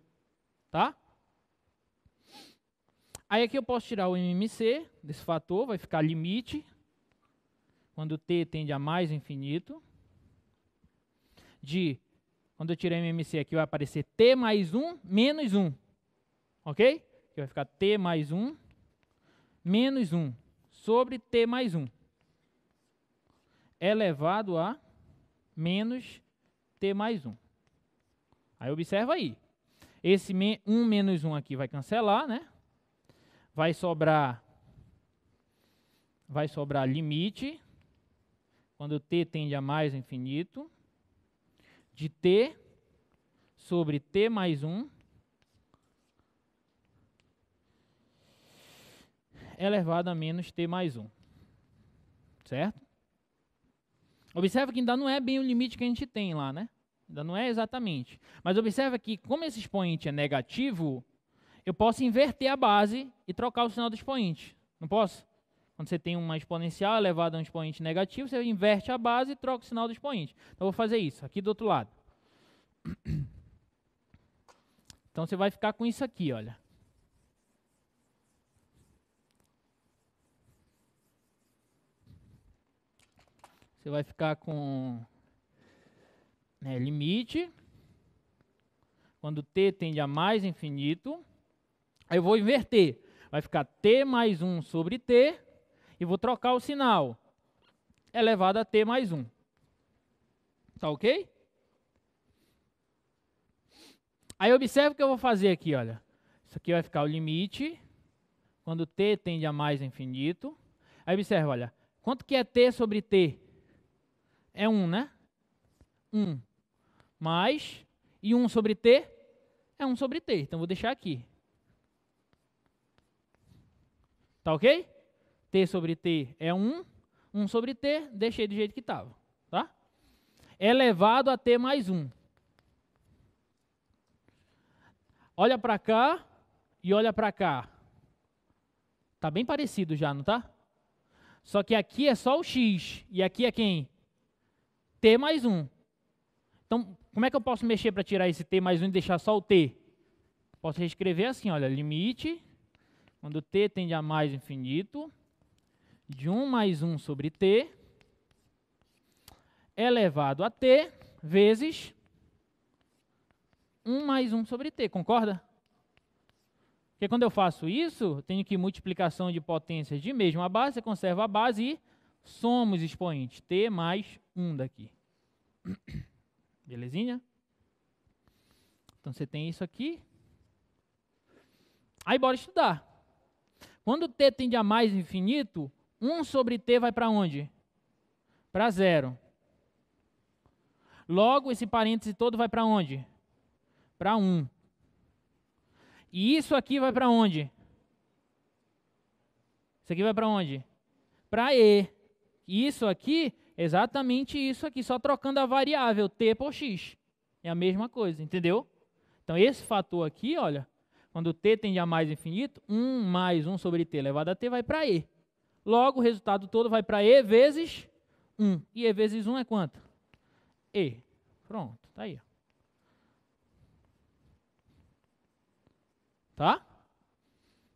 Tá? Aí aqui eu posso tirar o MMC desse fator, vai ficar limite, quando t tende a mais infinito, de, quando eu tirar o MMC aqui vai aparecer t mais 1 menos 1. Ok? Aqui vai ficar t mais 1 menos 1 sobre t mais 1. Elevado a menos t mais 1. Aí observa aí. Esse 1 menos 1 aqui vai cancelar, né? Vai sobrar limite, quando t tende a mais infinito, de t sobre t mais 1 elevado a menos t mais 1. Certo? Observa que ainda não é bem o limite que a gente tem lá, né? Ainda não é exatamente. Mas observa que, como esse expoente é negativo, eu posso inverter a base e trocar o sinal do expoente. Não posso? Quando você tem uma exponencial elevada a um expoente negativo, você inverte a base e troca o sinal do expoente. Então, eu vou fazer isso, aqui do outro lado. Então, você vai ficar com isso aqui, olha. Você vai ficar com limite, quando t tende a mais infinito. Aí eu vou inverter. Vai ficar t mais 1 sobre t. E vou trocar o sinal. Elevado a t mais 1. Tá ok? Aí observe o que eu vou fazer aqui, olha. Isso aqui vai ficar o limite. Quando t tende a mais infinito. Aí observe, olha. Quanto que é t sobre t? É 1, né? 1. Mais. E 1 sobre t? É 1 sobre t. Então vou deixar aqui. Tá ok? T sobre t é 1. 1 sobre t, deixei do jeito que estava. Tá? Elevado a t mais 1. Olha para cá e olha para cá. Tá bem parecido já, não tá? Só que aqui é só o x. E aqui é quem? T mais 1. Então, como é que eu posso mexer para tirar esse t mais 1 e deixar só o t? Posso reescrever assim, olha. Limite, quando t tende a mais infinito, de 1 mais 1 sobre t, elevado a t, vezes 1 mais 1 sobre t. Concorda? Porque quando eu faço isso, eu tenho que multiplicação de potências de mesma base, você conserva a base e soma os expoentes. T mais 1 daqui. Belezinha? Então você tem isso aqui. Aí bora estudar. Quando t tende a mais infinito, 1 sobre t vai para onde? Para 0. Logo, esse parêntese todo vai para onde? Para 1. E isso aqui vai para onde? Isso aqui vai para onde? Para e. Isso aqui, exatamente isso aqui, só trocando a variável t por x. É a mesma coisa, entendeu? Então, esse fator aqui, olha, quando t tende a mais infinito, 1 mais 1 sobre t elevado a t vai para e. Logo, o resultado todo vai para e vezes 1. E e vezes 1 é quanto? E. Pronto, tá aí. Tá?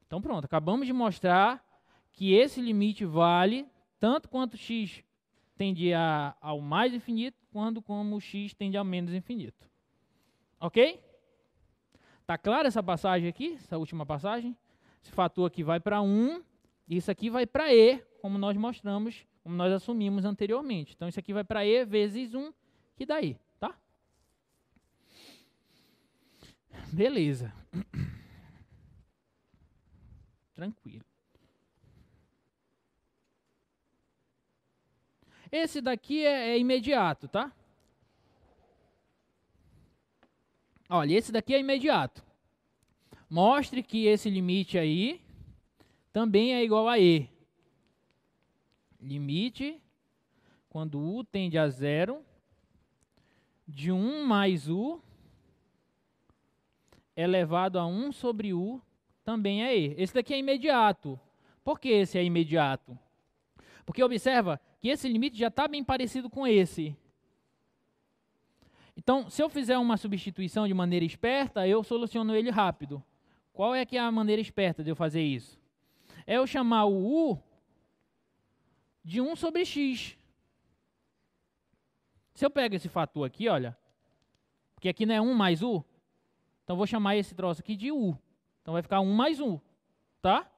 Então pronto, acabamos de mostrar que esse limite vale tanto quanto x tende ao mais infinito, quanto como x tende ao menos infinito. Ok? Tá clara essa passagem aqui, essa última passagem? Esse fator aqui vai para 1, e isso aqui vai para e, como nós mostramos, como nós assumimos anteriormente. Então isso aqui vai para e vezes 1, que dá i, tá? Beleza. Tranquilo. Esse daqui é imediato, tá? Olha, esse daqui é imediato. Mostre que esse limite aí também é igual a e. Limite, quando u tende a 0, de 1 mais u elevado a 1 sobre u também é e. Esse daqui é imediato. Por que esse é imediato? Porque observa que esse limite já está bem parecido com esse. Então, se eu fizer uma substituição de maneira esperta, eu soluciono ele rápido. Qual é que é a maneira esperta de eu fazer isso? É eu chamar o u de 1 sobre x. Se eu pego esse fator aqui, olha, porque aqui não é 1 mais u, então eu vou chamar esse troço aqui de u. Então vai ficar 1 mais u, tá?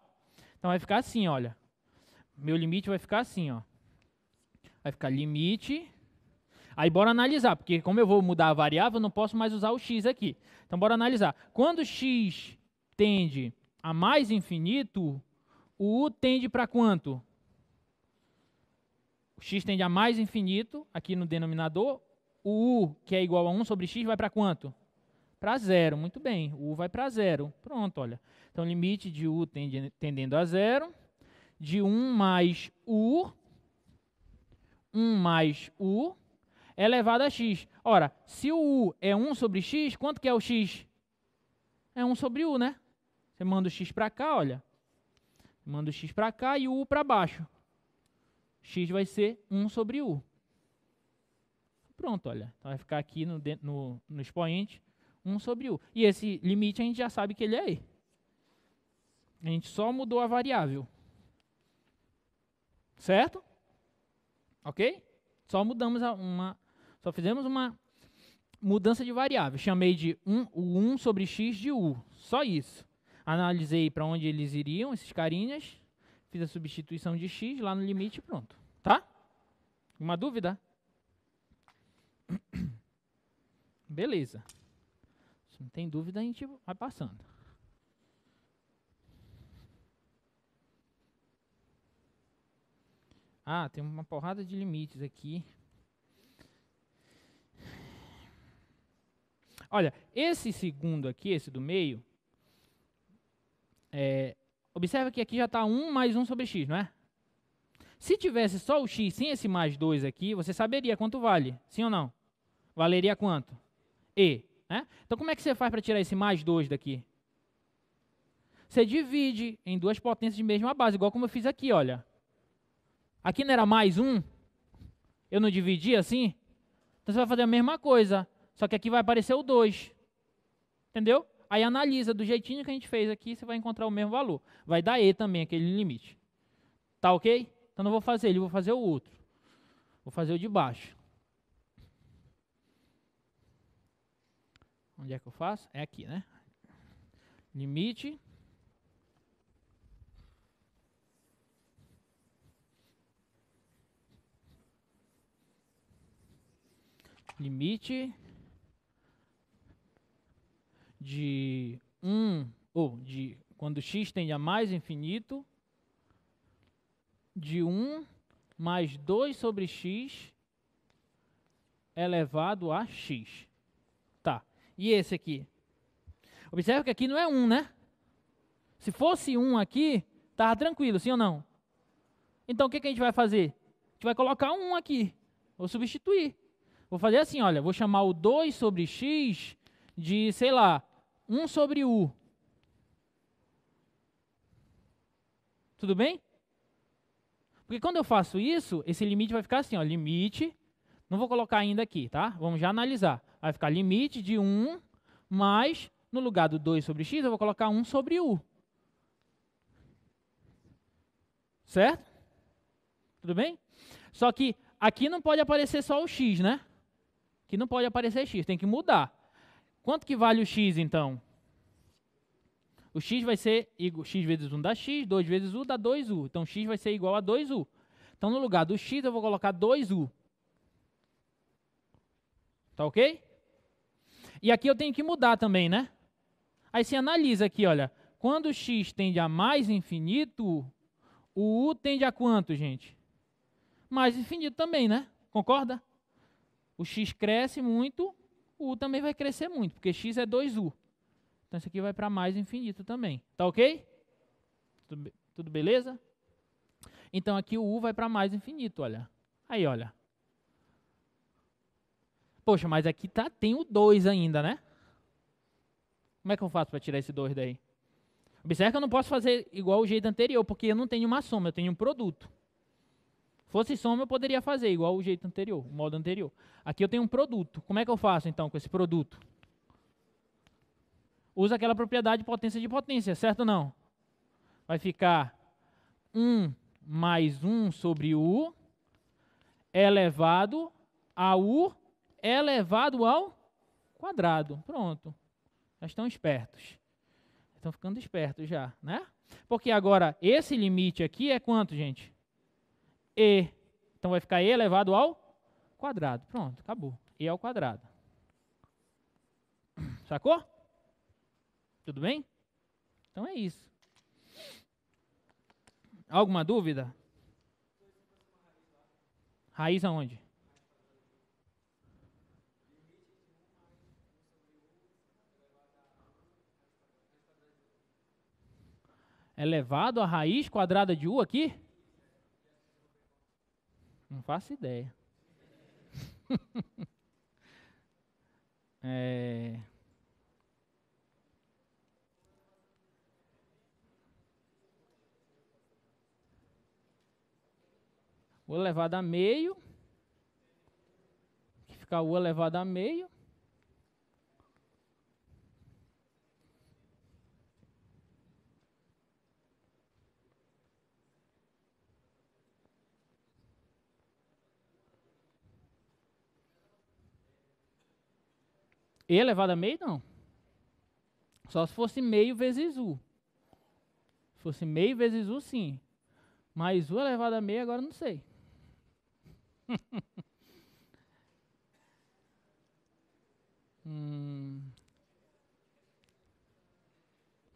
Então vai ficar assim, olha. Meu limite vai ficar assim, ó. Vai ficar limite. Aí bora analisar, porque como eu vou mudar a variável, eu não posso mais usar o x aqui. Então bora analisar. Quando x tende a mais infinito, o u tende para quanto? O x tende a mais infinito, aqui no denominador. O u, que é igual a 1 sobre x, vai para quanto? Para 0. Muito bem, o u vai para 0. Pronto, olha. Então limite de u tendendo a 0, de 1 mais u, 1 mais u, elevado a x. Ora, se o u é 1 sobre x, quanto que é o x? É 1 sobre u, né? Você manda o x para cá, olha. Manda o x para cá e o u para baixo. X vai ser 1 sobre u. Pronto, olha. Então vai ficar aqui no expoente 1 sobre u. E esse limite a gente já sabe que ele é e. A gente só mudou a variável. Certo? Ok? Só mudamos só fizemos uma mudança de variável. Chamei de o 1 sobre x de u. Só isso. Analisei para onde eles iriam, esses carinhas. Fiz a substituição de x lá no limite e pronto. Tá? Uma dúvida? Beleza. Se não tem dúvida, a gente vai passando. Ah, tem uma porrada de limites aqui. Olha, esse segundo aqui, esse do meio, observa que aqui já está 1 mais 1 sobre x, não é? Se tivesse só o x sem esse mais 2 aqui, você saberia quanto vale, sim ou não? Valeria quanto? E. Né? Então, como é que você faz para tirar esse mais 2 daqui? Você divide em duas potências de mesma base, igual como eu fiz aqui, olha. Aqui não era mais 1? Eu não dividi assim? Então, você vai fazer a mesma coisa, só que aqui vai aparecer o 2. Entendeu? Aí analisa do jeitinho que a gente fez aqui, você vai encontrar o mesmo valor. Vai dar E também, aquele limite. Tá ok? Então não vou fazer ele, vou fazer o outro. Vou fazer o de baixo. Onde é que eu faço? É aqui, né? Limite. Limite de 1, ou de quando x tende a mais infinito, de 1 mais 2 sobre x elevado a x. Tá. E esse aqui? Observa que aqui não é 1, né? Se fosse 1 aqui, estava tranquilo, sim ou não? Então o que a gente vai fazer? A gente vai colocar 1 aqui. Vou substituir. Vou fazer assim, olha, vou chamar o 2 sobre x de, sei lá, 1 sobre u. Tudo bem? Porque quando eu faço isso, esse limite vai ficar assim, ó, limite, não vou colocar ainda aqui, tá? Vamos já analisar. Vai ficar limite de 1 mais, no lugar do 2 sobre x, eu vou colocar 1 sobre u. Certo? Tudo bem? Só que aqui não pode aparecer só o x, né? Aqui não pode aparecer x, tem que mudar. Quanto que vale o x, então? O x vai ser igual, x vezes 1 dá x, 2 vezes u dá 2u. Então, x vai ser igual a 2u. Então, no lugar do x, eu vou colocar 2u. Tá ok? E aqui eu tenho que mudar também, né? Aí você analisa aqui, olha. Quando o x tende a mais infinito, o u tende a quanto, gente? Mais infinito também, né? Concorda? O x cresce muito, o u também vai crescer muito, porque x é 2u. Então, isso aqui vai para mais infinito também. Tá ok? Tudo beleza? Então, aqui o u vai para mais infinito, olha. Aí, olha. Poxa, mas aqui tem o 2 ainda, né? Como é que eu faço para tirar esse 2 daí? Observe que eu não posso fazer igual o jeito anterior, porque eu não tenho uma soma, eu tenho um produto. Fosse soma, eu poderia fazer igual o jeito anterior, o modo anterior. Aqui eu tenho um produto. Como é que eu faço, então, com esse produto? Usa aquela propriedade de potência, certo ou não? Vai ficar 1 mais 1 sobre u elevado a u elevado ao quadrado. Pronto. Já estão espertos. Estão ficando espertos já, né? Porque agora, esse limite aqui é quanto, gente? E. Então, vai ficar e elevado ao quadrado. Pronto, acabou. E ao quadrado. Sacou? Tudo bem? Então, é isso. Alguma dúvida? Raiz aonde? Elevado a raiz quadrada de u aqui? Não faço ideia. U elevado a meio. Que fica u elevado a meio. E elevado a meio, não. Só se fosse meio vezes u. Se fosse meio vezes u, sim. Mas u elevado a meio, agora não sei.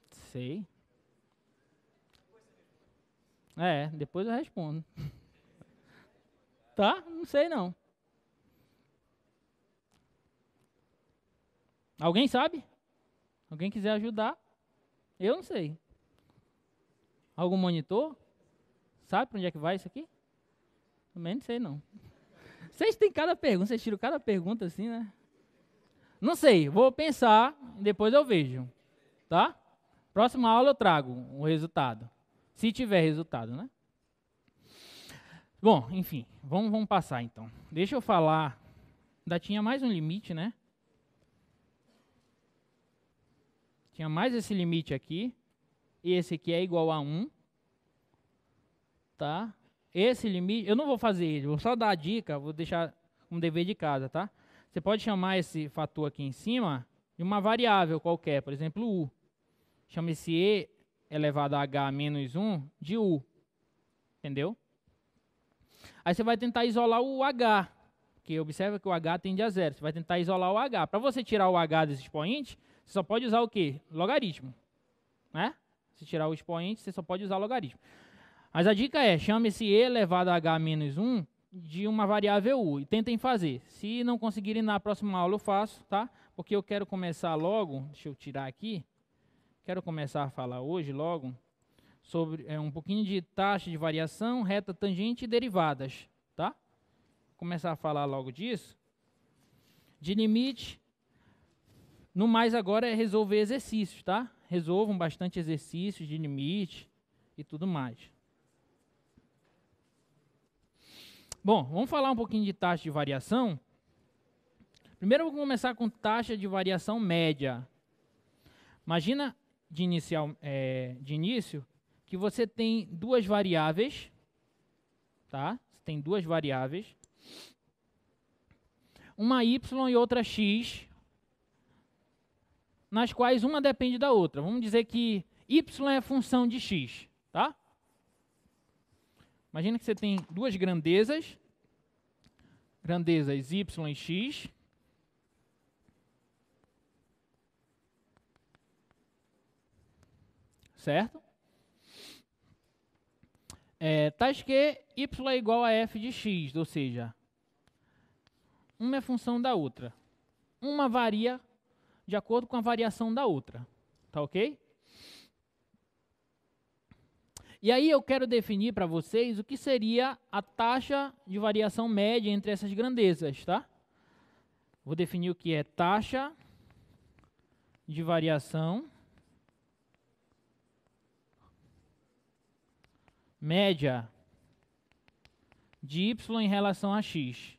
Sei. Depois eu respondo. Tá? Não sei não. Alguém sabe? Alguém quiser ajudar? Eu não sei. Algum monitor? Sabe para onde é que vai isso aqui? Também não sei não. Vocês têm cada pergunta, vocês tiram cada pergunta assim, né? Não sei, vou pensar, depois eu vejo. Tá? Próxima aula eu trago o resultado. Se tiver resultado, né? Bom, enfim, vamos passar então. Deixa eu falar. Ainda tinha mais um limite, né? Tinha mais esse limite aqui. E esse aqui é igual a 1. Tá? Esse limite, eu não vou fazer ele, vou só dar a dica, vou deixar um dever de casa, tá? Você pode chamar esse fator aqui em cima de uma variável qualquer, por exemplo, u. Chama esse e elevado a h menos 1 de u. Entendeu? Aí você vai tentar isolar o h, porque observa que o h tende a zero. Você vai tentar isolar o h. Para você tirar o h desse expoente, você só pode usar o quê? Logaritmo. Né? Se tirar o expoente, você só pode usar logaritmo. Mas a dica é, chame esse e elevado a h menos 1 de uma variável u. E tentem fazer. Se não conseguirem, na próxima aula eu faço, tá? Porque eu quero começar logo, deixa eu tirar aqui. Quero começar a falar hoje logo sobre um pouquinho de taxa de variação, reta tangente e derivadas, tá? Vou começar a falar logo disso. De limite, no mais agora é resolver exercícios, tá? Resolvam bastante exercícios de limite e tudo mais. Bom, vamos falar um pouquinho de taxa de variação. Primeiro, vamos começar com taxa de variação média. Imagina de início que você tem duas variáveis, tá? Você tem duas variáveis, uma y e outra x, nas quais uma depende da outra. Vamos dizer que y é função de x, tá? Imagina que você tem duas grandezas y e x. Certo? Tais que y é igual a f de x, ou seja, uma é função da outra. Uma varia de acordo com a variação da outra. Tá ok? E aí eu quero definir para vocês o que seria a taxa de variação média entre essas grandezas, tá? Vou definir o que é taxa de variação média de y em relação a x.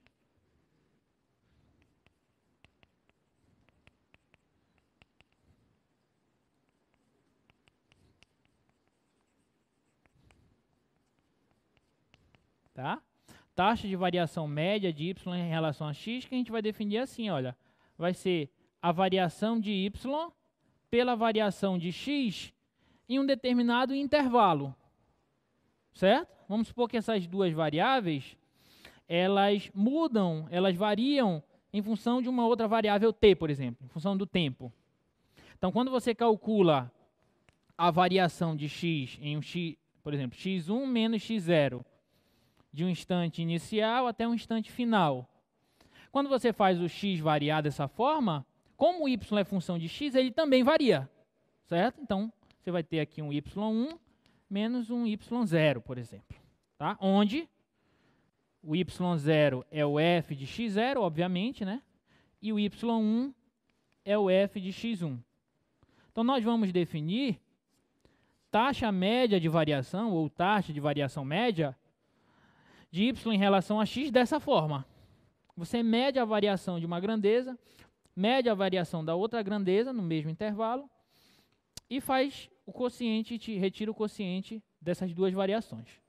Tá? Taxa de variação média de y em relação a x, que a gente vai definir assim, olha, vai ser a variação de y pela variação de x em um determinado intervalo. Certo? Vamos supor que essas duas variáveis, elas mudam, elas variam em função de uma outra variável t, por exemplo, em função do tempo. Então, quando você calcula a variação de x em um x, por exemplo, x1 menos x0, de um instante inicial até um instante final. Quando você faz o x variar dessa forma, como o y é função de x, ele também varia, certo? Então, você vai ter aqui um y1 menos um y0, por exemplo, tá? Onde o y0 é o f de x0, obviamente, né? E o y1 é o f de x1. Então, nós vamos definir taxa média de variação, ou taxa de variação média, de y em relação a x dessa forma. Você mede a variação de uma grandeza, mede a variação da outra grandeza no mesmo intervalo e faz o quociente, retira o quociente dessas duas variações.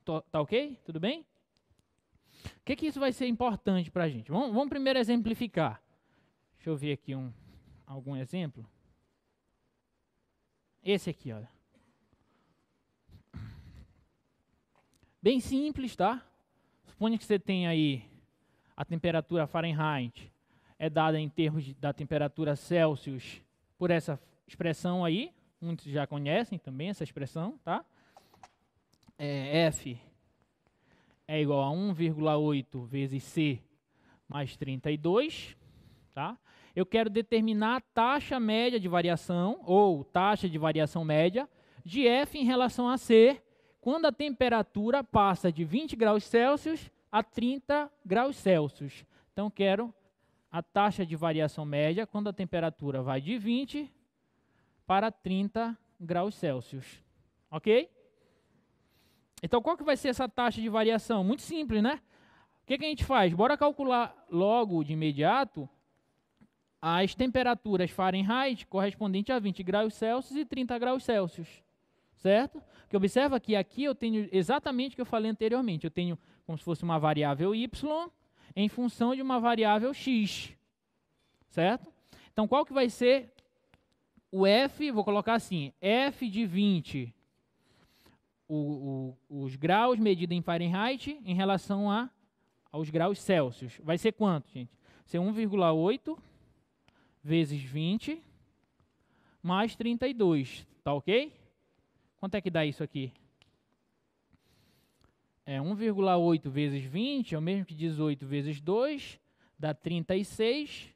Tá ok? Tudo bem? O que isso vai ser importante para a gente? Vamos primeiro exemplificar. Deixa eu ver aqui algum exemplo. Esse aqui, olha. Bem simples, tá? Suponha que você tem aí a temperatura Fahrenheit é dada em termos da temperatura Celsius por essa expressão aí. Muitos já conhecem também essa expressão, tá? F é igual a 1,8 vezes C mais 32, tá? Eu quero determinar a taxa média de variação, ou taxa de variação média, de F em relação a C, quando a temperatura passa de 20 graus Celsius a 30 graus Celsius. Então, quero a taxa de variação média quando a temperatura vai de 20 para 30 graus Celsius. Ok? Então, qual que vai ser essa taxa de variação? Muito simples, né? O que a gente faz? Bora calcular logo de imediato as temperaturas Fahrenheit correspondentes a 20 graus Celsius e 30 graus Celsius. Certo? Porque observa que aqui eu tenho exatamente o que eu falei anteriormente. Eu tenho como se fosse uma variável y em função de uma variável x. Certo? Então, qual que vai ser o f? Vou colocar assim, f de 20, os graus medidos em Fahrenheit em relação aos graus Celsius. Vai ser quanto, gente? Vai ser 1,8 vezes 20 mais 32. Tá ok? Quanto é que dá isso aqui? 1,8 vezes 20 é o mesmo que 18 vezes 2, dá 36.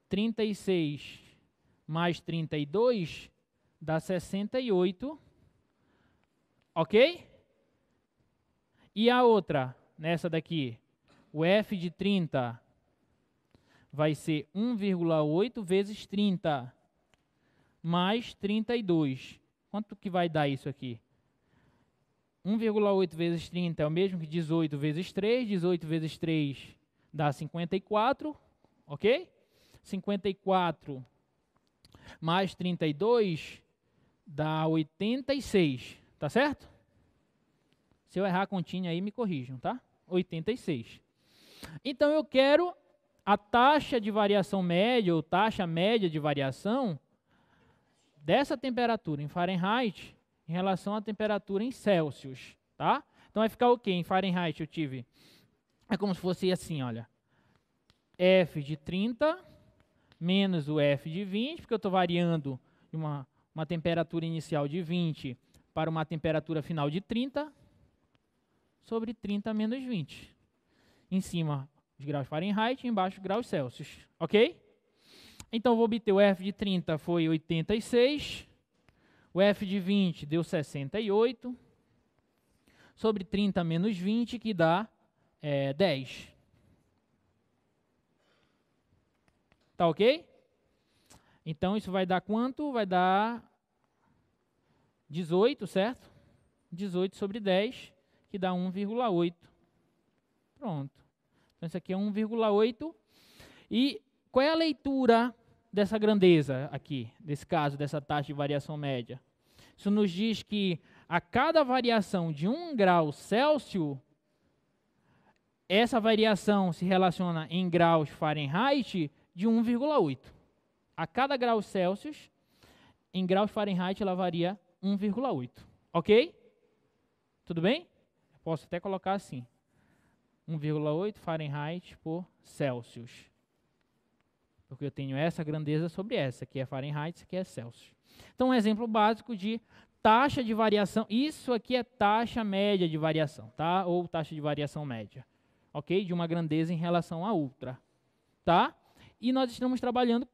36 mais 32 dá 68. Ok? E a outra, nessa daqui, o f de 30 vai ser 1,8 vezes 30 mais 32. Quanto que vai dar isso aqui? 1,8 vezes 30 é o mesmo que 18 vezes 3. 18 vezes 3 dá 54, ok? 54 mais 32 dá 86, tá certo? Se eu errar a continha aí, me corrijam, tá? 86. Então, eu quero a taxa de variação média, ou taxa média de variação, dessa temperatura em Fahrenheit em relação à temperatura em Celsius, tá? Então, vai ficar o quê? Em Fahrenheit eu tive, é como se fosse assim, olha, F de 30 menos o F de 20, porque eu estou variando de uma temperatura inicial de 20 para uma temperatura final de 30, sobre 30 menos 20. Em cima, os graus Fahrenheit, embaixo, graus Celsius, ok? Então, vou obter o F de 30 foi 86, o F de 20 deu 68, sobre 30 menos 20, que dá 10. Tá ok? Então, isso vai dar quanto? Vai dar 18, certo? 18 sobre 10, que dá 1,8. Pronto. Então, isso aqui é 1,8. E qual é a leitura dessa grandeza aqui, desse caso, dessa taxa de variação média? Isso nos diz que a cada variação de 1 grau Celsius, essa variação se relaciona em graus Fahrenheit de 1,8. A cada grau Celsius, em graus Fahrenheit, ela varia 1,8. Ok? Tudo bem? Posso até colocar assim. 1,8 Fahrenheit por Celsius. Porque eu tenho essa grandeza sobre essa. Aqui é Fahrenheit, isso aqui é Celsius. Então, um exemplo básico de taxa de variação. Isso aqui é taxa média de variação, tá? Ou taxa de variação média. Ok? De uma grandeza em relação a outra. Tá? E nós estamos trabalhando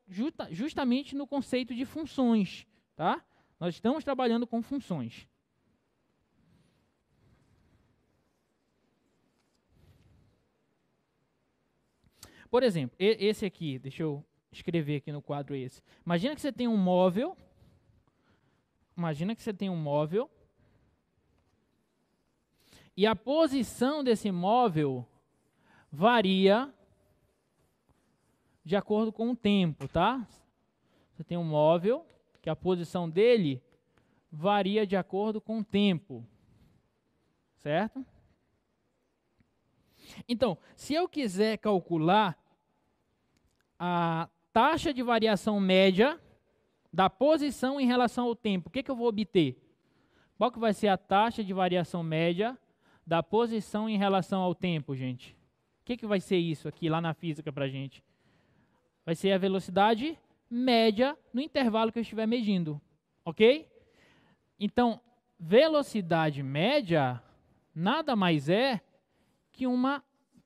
justamente no conceito de funções, tá? Nós estamos trabalhando com funções. Por exemplo, esse aqui, deixa eu escrever aqui no quadro esse. Imagina que você tem um móvel. Imagina que você tem um móvel. E a posição desse móvel varia de acordo com o tempo, tá? Você tem um móvel que a posição dele varia de acordo com o tempo, certo? Então, se eu quiser calcular a taxa de variação média da posição em relação ao tempo, o que eu vou obter? Qual que vai ser a taxa de variação média da posição em relação ao tempo, gente? O que vai ser isso aqui lá na física para a gente? Vai ser a velocidade média no intervalo que eu estiver medindo, ok? Então, velocidade média nada mais é que uma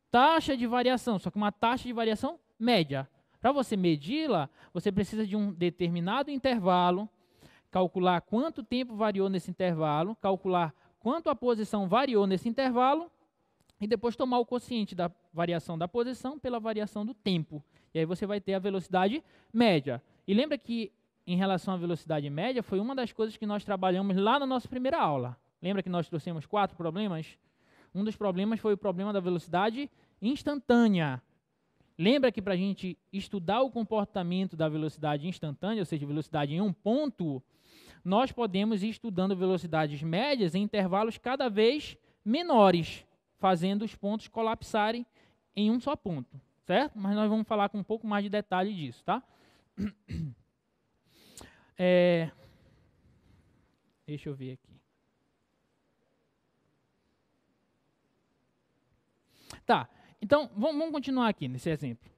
taxa de variação, só que uma taxa de variação média. Para você medi-la, você precisa de um determinado intervalo, calcular quanto tempo variou nesse intervalo, calcular quanto a posição variou nesse intervalo, e depois tomar o quociente da variação da posição pela variação do tempo. E aí você vai ter a velocidade média. E lembra que, em relação à velocidade média, foi uma das coisas que nós trabalhamos lá na nossa primeira aula. Lembra que nós trouxemos 4 problemas? Um dos problemas foi o problema da velocidade instantânea. Lembra que para a gente estudar o comportamento da velocidade instantânea, ou seja, velocidade em um ponto, nós podemos ir estudando velocidades médias em intervalos cada vez menores, fazendo os pontos colapsarem em um só ponto, certo? Mas nós vamos falar com um pouco mais de detalhe disso, tá? Deixa eu ver aqui. Tá, então vamos continuar aqui nesse exemplo.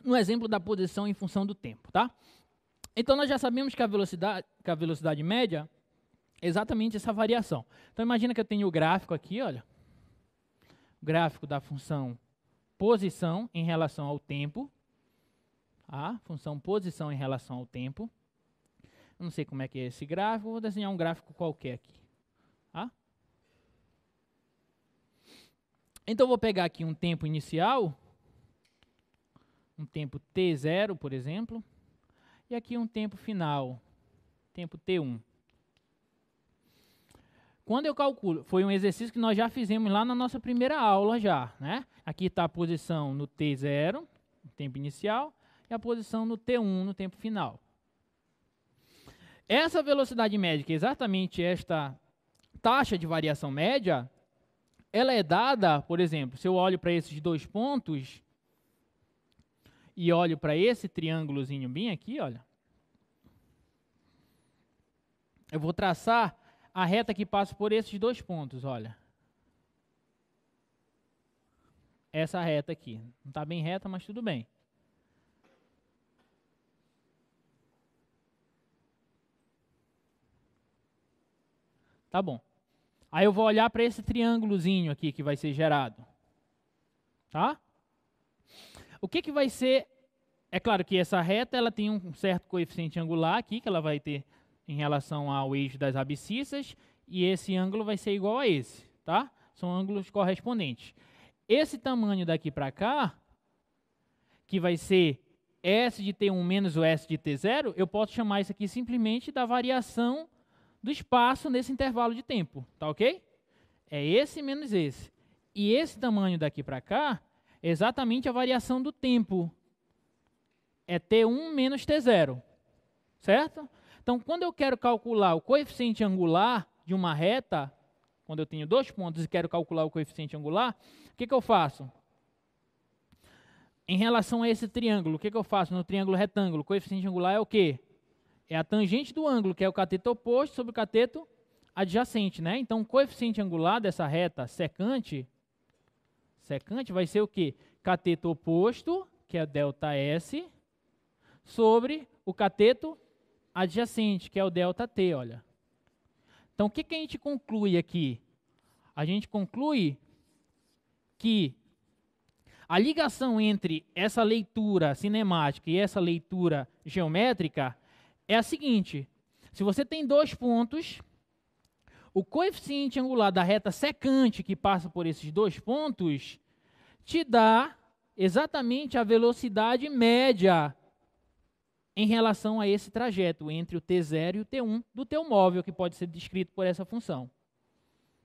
No exemplo da posição em função do tempo, tá? Então, nós já sabemos que a velocidade média é exatamente essa variação. Então, imagina que eu tenho o gráfico aqui, olha. O gráfico da função posição em relação ao tempo. A função posição em relação ao tempo. Eu não sei como é que é esse gráfico, vou desenhar um gráfico qualquer aqui. Tá? Então, eu vou pegar aqui um tempo inicial, um tempo t0, por exemplo. e aqui um tempo final, tempo T1. Quando eu calculo, foi um exercício que nós já fizemos lá na nossa primeira aula já, né? Aqui está a posição no T0, no tempo inicial, e a posição no T1, no tempo final. Essa velocidade média, que é exatamente esta taxa de variação média, ela é dada, por exemplo, se eu olho para esses dois pontos e olho para esse triângulozinho bem aqui, olha, eu vou traçar a reta que passa por esses dois pontos, olha. Essa reta aqui. Não está bem reta, mas tudo bem. Tá bom. Aí eu vou olhar para esse triângulozinho aqui que vai ser gerado. Tá? O que vai ser... É claro que essa reta ela tem um certo coeficiente angular aqui, que ela vai ter em relação ao eixo das abscissas, e esse ângulo vai ser igual a esse, tá? São ângulos correspondentes. Esse tamanho daqui para cá, que vai ser S de T1 menos o S de T0, eu posso chamar isso aqui simplesmente da variação do espaço nesse intervalo de tempo, tá ok? É esse menos esse. E esse tamanho daqui para cá é exatamente a variação do tempo. É T1 menos T0, certo? Então, quando eu quero calcular o coeficiente angular de uma reta, quando eu tenho dois pontos e quero calcular o coeficiente angular, o que eu faço? Em relação a esse triângulo, o que eu faço no triângulo retângulo? O coeficiente angular é o quê? É a tangente do ângulo, que é o cateto oposto sobre o cateto adjacente, né? Então, o coeficiente angular dessa reta secante vai ser o quê? Cateto oposto, que é ΔS, sobre o cateto adjacente, que é o ΔT, olha. Então, o que a gente conclui aqui? A gente conclui que a ligação entre essa leitura cinemática e essa leitura geométrica é a seguinte: se você tem dois pontos, o coeficiente angular da reta secante que passa por esses dois pontos te dá exatamente a velocidade média em relação a esse trajeto entre o T0 e o T1 do teu móvel, que pode ser descrito por essa função.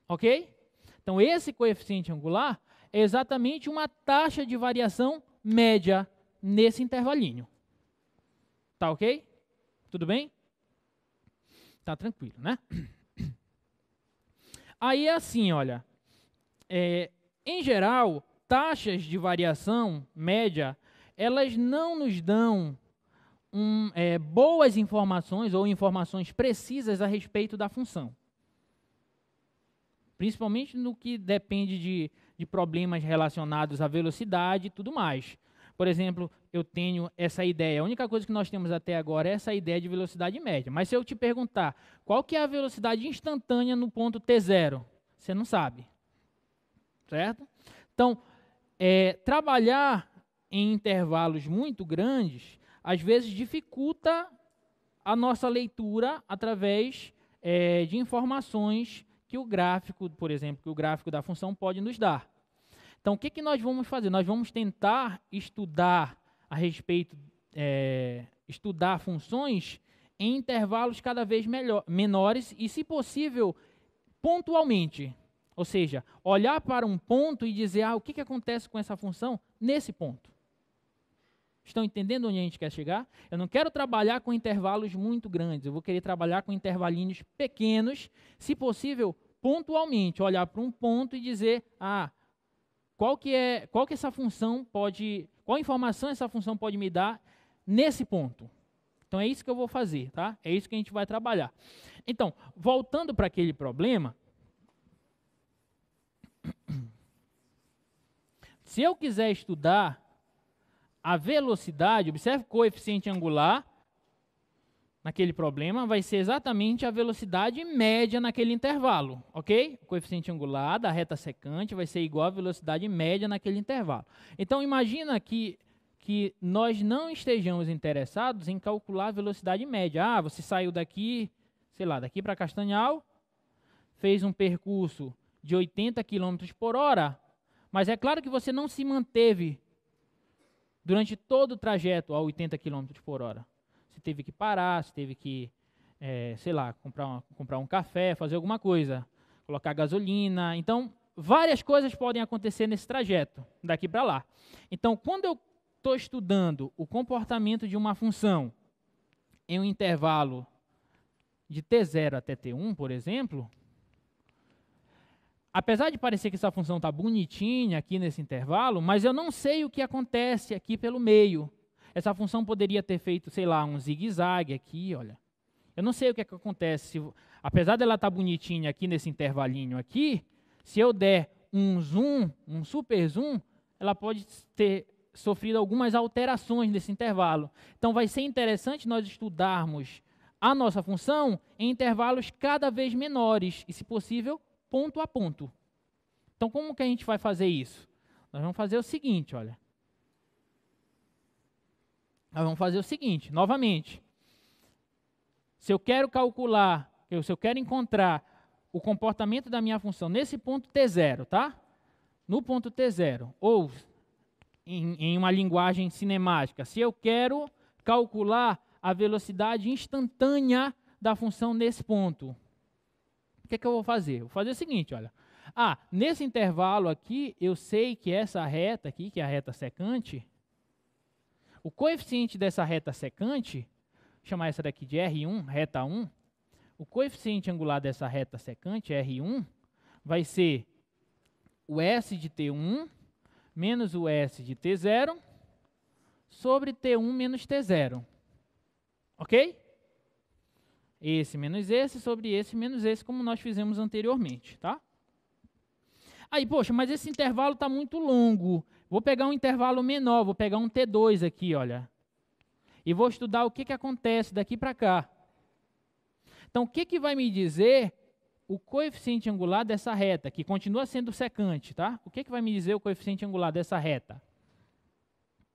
Ok? Então, esse coeficiente angular é exatamente uma taxa de variação média nesse intervalinho. Tá ok? Tudo bem? Tá tranquilo, né? Aí é assim, olha. Em geral, taxas de variação média, elas não nos dão boas informações ou informações precisas a respeito da função. Principalmente no que depende de problemas relacionados à velocidade e tudo mais. Por exemplo, eu tenho essa ideia, a única coisa que nós temos até agora é essa ideia de velocidade média. Mas se eu te perguntar qual que é a velocidade instantânea no ponto T0, você não sabe. Certo? Então, trabalhar em intervalos muito grandes, às vezes dificulta a nossa leitura através de informações que o gráfico, por exemplo, que o gráfico da função pode nos dar. Então, o que nós vamos fazer? Nós vamos tentar estudar a respeito, estudar funções em intervalos cada vez menores e, se possível, pontualmente. Ou seja, olhar para um ponto e dizer, o que acontece com essa função nesse ponto. Estão entendendo onde a gente quer chegar? Eu não quero trabalhar com intervalos muito grandes, eu vou querer trabalhar com intervalinhos pequenos, se possível, pontualmente, olhar para um ponto e dizer, qual que essa função pode, qual informação essa função pode me dar nesse ponto. Então é isso que eu vou fazer, tá? É isso que a gente vai trabalhar. Então, voltando para aquele problema, se eu quiser estudar a velocidade, observe o coeficiente angular naquele problema, vai ser exatamente a velocidade média naquele intervalo, ok? O coeficiente angular da reta secante vai ser igual à velocidade média naquele intervalo. Então, imagina que nós não estejamos interessados em calcular a velocidade média. Você saiu daqui, sei lá, daqui para Castanhal, fez um percurso de 80 km por hora, mas é claro que você não se manteve durante todo o trajeto a 80 km por hora. se teve que parar, se teve que, sei lá, comprar um café, fazer alguma coisa, colocar gasolina. Então, várias coisas podem acontecer nesse trajeto, daqui para lá. Então, quando eu estou estudando o comportamento de uma função em um intervalo de t0 até t1, por exemplo, apesar de parecer que essa função está bonitinha aqui nesse intervalo, mas eu não sei o que acontece aqui pelo meio. Essa função poderia ter feito, sei lá, um zigue-zague aqui, olha. Eu não sei o que acontece. Apesar dela estar bonitinha aqui nesse intervalinho aqui, se eu der um zoom, um super zoom, ela pode ter sofrido algumas alterações nesse intervalo. Então, vai ser interessante nós estudarmos a nossa função em intervalos cada vez menores e, se possível, ponto a ponto. Então, como que a gente vai fazer isso? Nós vamos fazer o seguinte, olha. Nós vamos fazer o seguinte, novamente. Se eu quero calcular, se eu quero encontrar o comportamento da minha função nesse ponto t0, tá? No ponto t0, ou em uma linguagem cinemática, se eu quero calcular a velocidade instantânea da função nesse ponto, o que eu vou fazer? Vou fazer o seguinte, olha. Nesse intervalo aqui, eu sei que essa reta aqui, que é a reta secante, o coeficiente dessa reta secante, vou chamar essa daqui de R1, reta 1, o coeficiente angular dessa reta secante, R1, vai ser o S de T1 menos o S de T0 sobre T1 menos T0. Ok? Esse menos esse sobre esse menos esse, como nós fizemos anteriormente, tá? Aí, poxa, mas esse intervalo está muito longo. Vou pegar um intervalo menor, vou pegar um T2 aqui, olha. E vou estudar o que acontece daqui para cá. Então, o que vai me dizer o coeficiente angular dessa reta, que continua sendo secante, tá? O que vai me dizer o coeficiente angular dessa reta?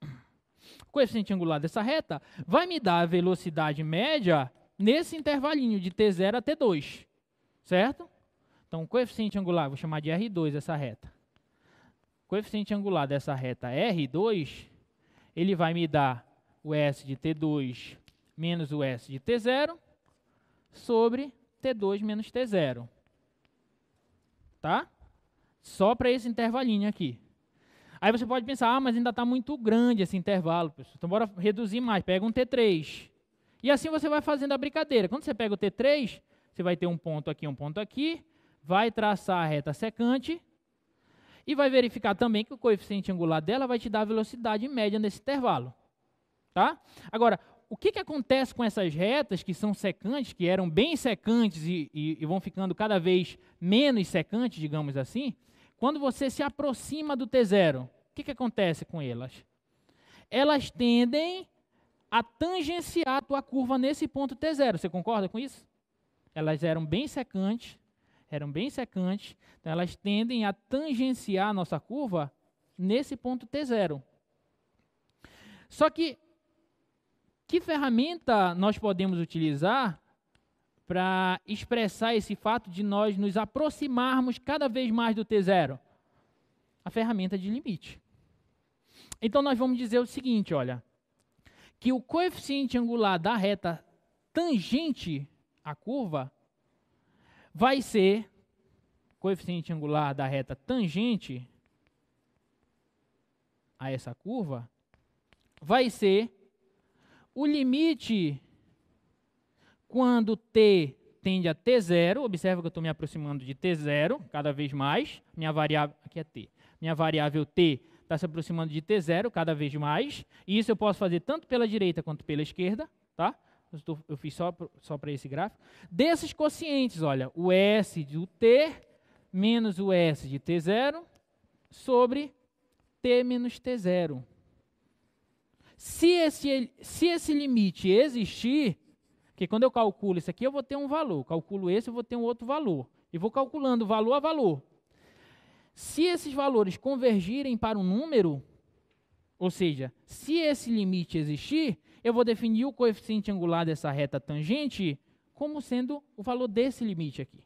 O coeficiente angular dessa reta vai me dar a velocidade média nesse intervalinho de T0 a T2, certo? Então, o coeficiente angular, vou chamar de R2 essa reta. O coeficiente angular dessa reta R2, ele vai me dar o S de T2 menos o S de T0 sobre T2 menos T0. Tá? Só para esse intervalinho aqui. Aí você pode pensar, mas ainda está muito grande esse intervalo, pessoal. Então, bora reduzir mais. Pega um T3. E assim você vai fazendo a brincadeira. Quando você pega o T3, você vai ter um ponto aqui, vai traçar a reta secante e vai verificar também que o coeficiente angular dela vai te dar a velocidade média nesse intervalo. Tá? Agora, o que acontece com essas retas que são secantes, que eram bem secantes e vão ficando cada vez menos secantes, digamos assim, quando você se aproxima do T0, o que acontece com elas? Elas tendem a tangenciar a tua curva nesse ponto T0. Você concorda com isso? Elas eram bem secantes, então elas tendem a tangenciar a nossa curva nesse ponto T0. Só que ferramenta nós podemos utilizar para expressar esse fato de nós nos aproximarmos cada vez mais do T0? A ferramenta de limite. Então, nós vamos dizer o seguinte, olha, que o coeficiente angular da reta tangente à curva vai ser, coeficiente angular da reta tangente a essa curva, vai ser o limite quando t tende a T0, observa que eu estou me aproximando de T0 cada vez mais, minha variável, aqui é t, minha variável t está se aproximando de T0 cada vez mais, e isso eu posso fazer tanto pela direita quanto pela esquerda, tá? Eu fiz só para esse gráfico. Desses quocientes, olha, o S do t menos o S de T0 sobre t menos T0. Se esse limite existir, porque quando eu calculo isso aqui, eu vou ter um valor. Calculo esse, eu vou ter um outro valor. E vou calculando valor a valor. Se esses valores convergirem para um número, ou seja, se esse limite existir, eu vou definir o coeficiente angular dessa reta tangente como sendo o valor desse limite aqui.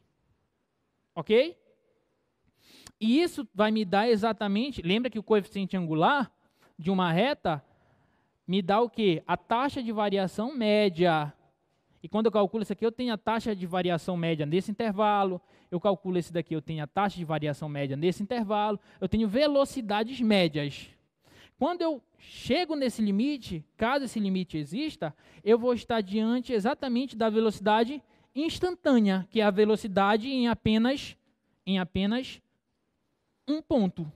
Ok? E isso vai me dar exatamente... Lembra que o coeficiente angular de uma reta me dá o quê? A taxa de variação média. E quando eu calculo isso aqui, eu tenho a taxa de variação média nesse intervalo. Eu calculo esse daqui, eu tenho a taxa de variação média nesse intervalo. Eu tenho velocidades médias. Quando eu chego nesse limite, caso esse limite exista, eu vou estar diante exatamente da velocidade instantânea, que é a velocidade em apenas um ponto,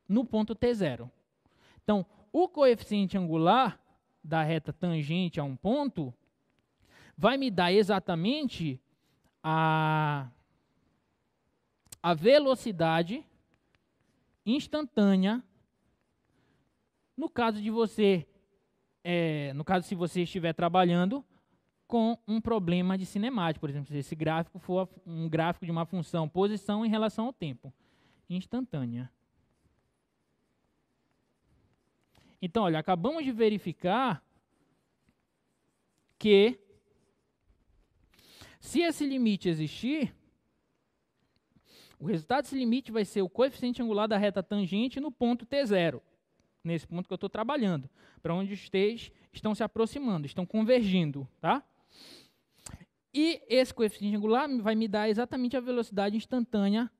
no ponto t0. Então, o coeficiente angular da reta tangente a um ponto vai me dar exatamente a velocidade instantânea no caso de você, se você estiver trabalhando com um problema de cinemática, por exemplo, se esse gráfico for um gráfico de uma função posição em relação ao tempo, instantânea. Então, olha, acabamos de verificar que se esse limite existir, o resultado desse limite vai ser o coeficiente angular da reta tangente no ponto t0, nesse ponto que eu estou trabalhando, para onde os t's estão se aproximando, estão convergindo, tá? E esse coeficiente angular vai me dar exatamente a velocidade instantânea,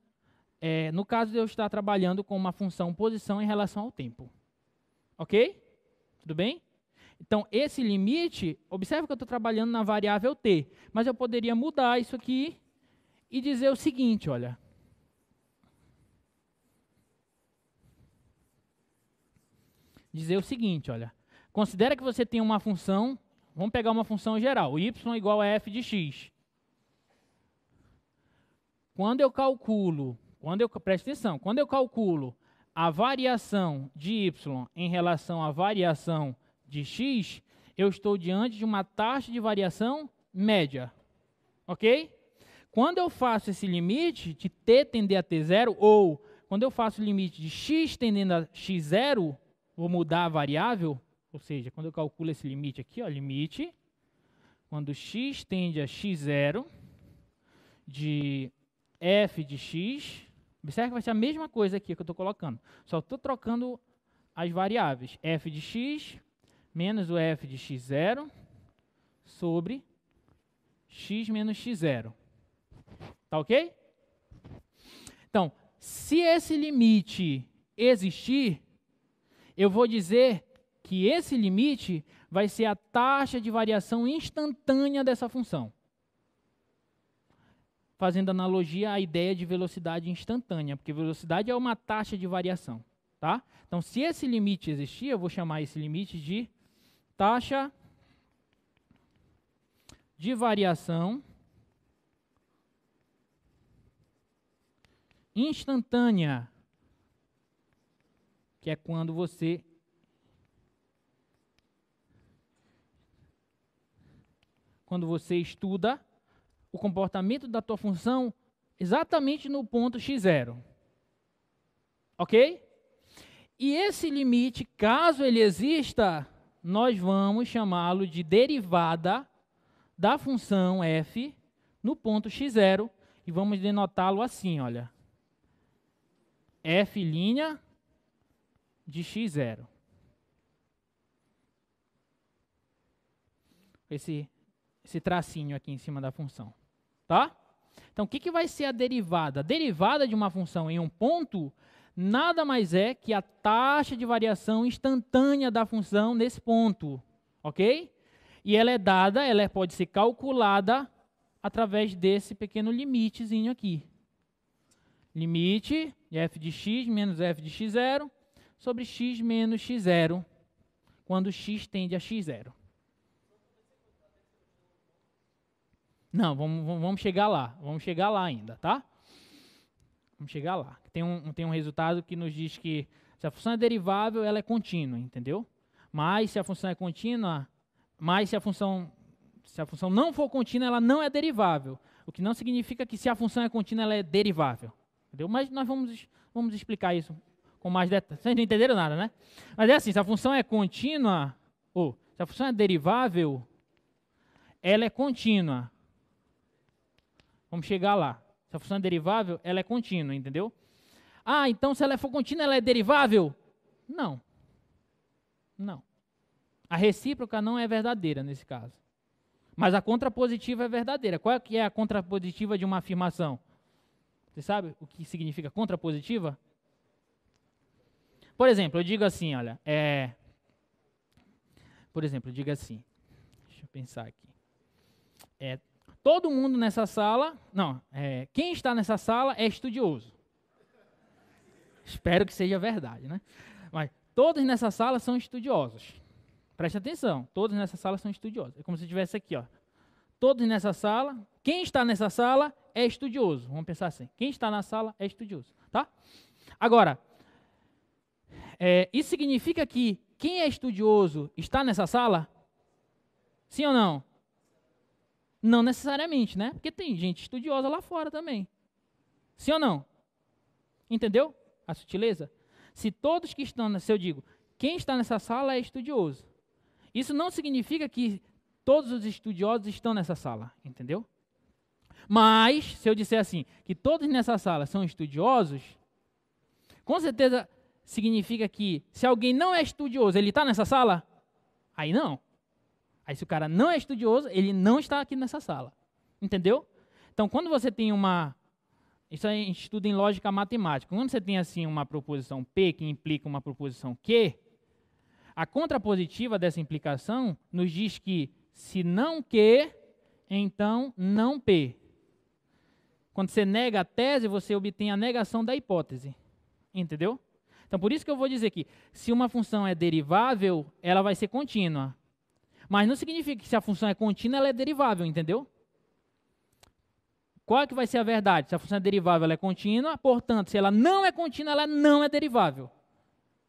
no caso de eu estar trabalhando com uma função posição em relação ao tempo. Ok? Tudo bem? Então, esse limite, observe que eu estou trabalhando na variável t, mas eu poderia mudar isso aqui e dizer o seguinte, olha. Considera que você tem uma função, vamos pegar uma função geral, y igual a f de x. Preste atenção, quando eu calculo a variação de y em relação à variação de x, eu estou diante de uma taxa de variação média. Ok? Quando eu faço esse limite de t tender a t0, ou quando eu faço o limite de x tendendo a x0, vou mudar a variável, ou seja, quando eu calculo esse limite aqui, ó, limite, quando x tende a x0 de f de x, observe que vai ser a mesma coisa aqui que eu estou colocando, só estou trocando as variáveis, f de x menos o f de x0 sobre x menos x0. Tá ok? Então, se esse limite existir, eu vou dizer que esse limite vai ser a taxa de variação instantânea dessa função. Fazendo analogia à ideia de velocidade instantânea, porque velocidade é uma taxa de variação. Tá? Então, se esse limite existir, eu vou chamar esse limite de taxa de variação instantânea, que é quando você estuda o comportamento da tua função exatamente no ponto x0. Ok? E esse limite, caso ele exista, nós vamos chamá-lo de derivada da função f no ponto x0 e vamos denotá-lo assim, olha. F' de x0. Esse tracinho aqui em cima da função. Tá? Então, o que vai ser a derivada? A derivada de uma função em um ponto nada mais é que a taxa de variação instantânea da função nesse ponto. Ok? E ela é dada, ela pode ser calculada através desse pequeno limitezinho aqui. Limite de f de x menos f de x0 sobre x menos x0, quando x tende a x0. Não, vamos chegar lá. Vamos chegar lá ainda, tá? Vamos chegar lá. Tem um resultado que nos diz que se a função é derivável, ela é contínua, entendeu? Mas se a função é contínua, se a função não for contínua, ela não é derivável. O que não significa que se a função é contínua, ela é derivável. Entendeu? Mas nós vamos explicar isso com mais detalhes. Vocês não entenderam nada, né? Mas é assim, se a função é contínua, ou se a função é derivável, ela é contínua. Vamos chegar lá. Se a função é derivável, ela é contínua, entendeu? Ah, então se ela for contínua, ela é derivável? Não. Não. A recíproca não é verdadeira nesse caso. Mas a contrapositiva é verdadeira. Qual é que é a contrapositiva de uma afirmação? Você sabe o que significa contrapositiva? Por exemplo, eu digo assim, olha, por exemplo, eu digo assim, deixa eu pensar aqui. Todo mundo nessa sala, quem está nessa sala é estudioso. Espero que seja verdade, né? Mas todos nessa sala são estudiosos. Preste atenção, todos nessa sala são estudiosos. É como se tivesse aqui, ó. Todos nessa sala, quem está nessa sala é estudioso. Vamos pensar assim, quem está na sala é estudioso, tá? Agora, isso significa que quem é estudioso está nessa sala? Sim ou não? Não necessariamente, né? Porque tem gente estudiosa lá fora também. Sim ou não? Entendeu a sutileza? Se todos que estão, se eu digo, quem está nessa sala é estudioso, isso não significa que todos os estudiosos estão nessa sala, entendeu? Mas, se eu disser assim, que todos nessa sala são estudiosos, com certeza significa que se alguém não é estudioso, ele está nessa sala? Aí não. Aí se o cara não é estudioso, ele não está aqui nessa sala. Entendeu? Então, quando você tem isso aí a gente estuda em lógica matemática. Quando você tem assim uma proposição P que implica uma proposição Q, a contrapositiva dessa implicação nos diz que se não Q, então não P. Quando você nega a tese, você obtém a negação da hipótese. Entendeu? Então, por isso que eu vou dizer que se uma função é derivável, ela vai ser contínua. Mas não significa que se a função é contínua, ela é derivável, entendeu? Qual é que vai ser a verdade? Se a função é derivável, ela é contínua, portanto, se ela não é contínua, ela não é derivável.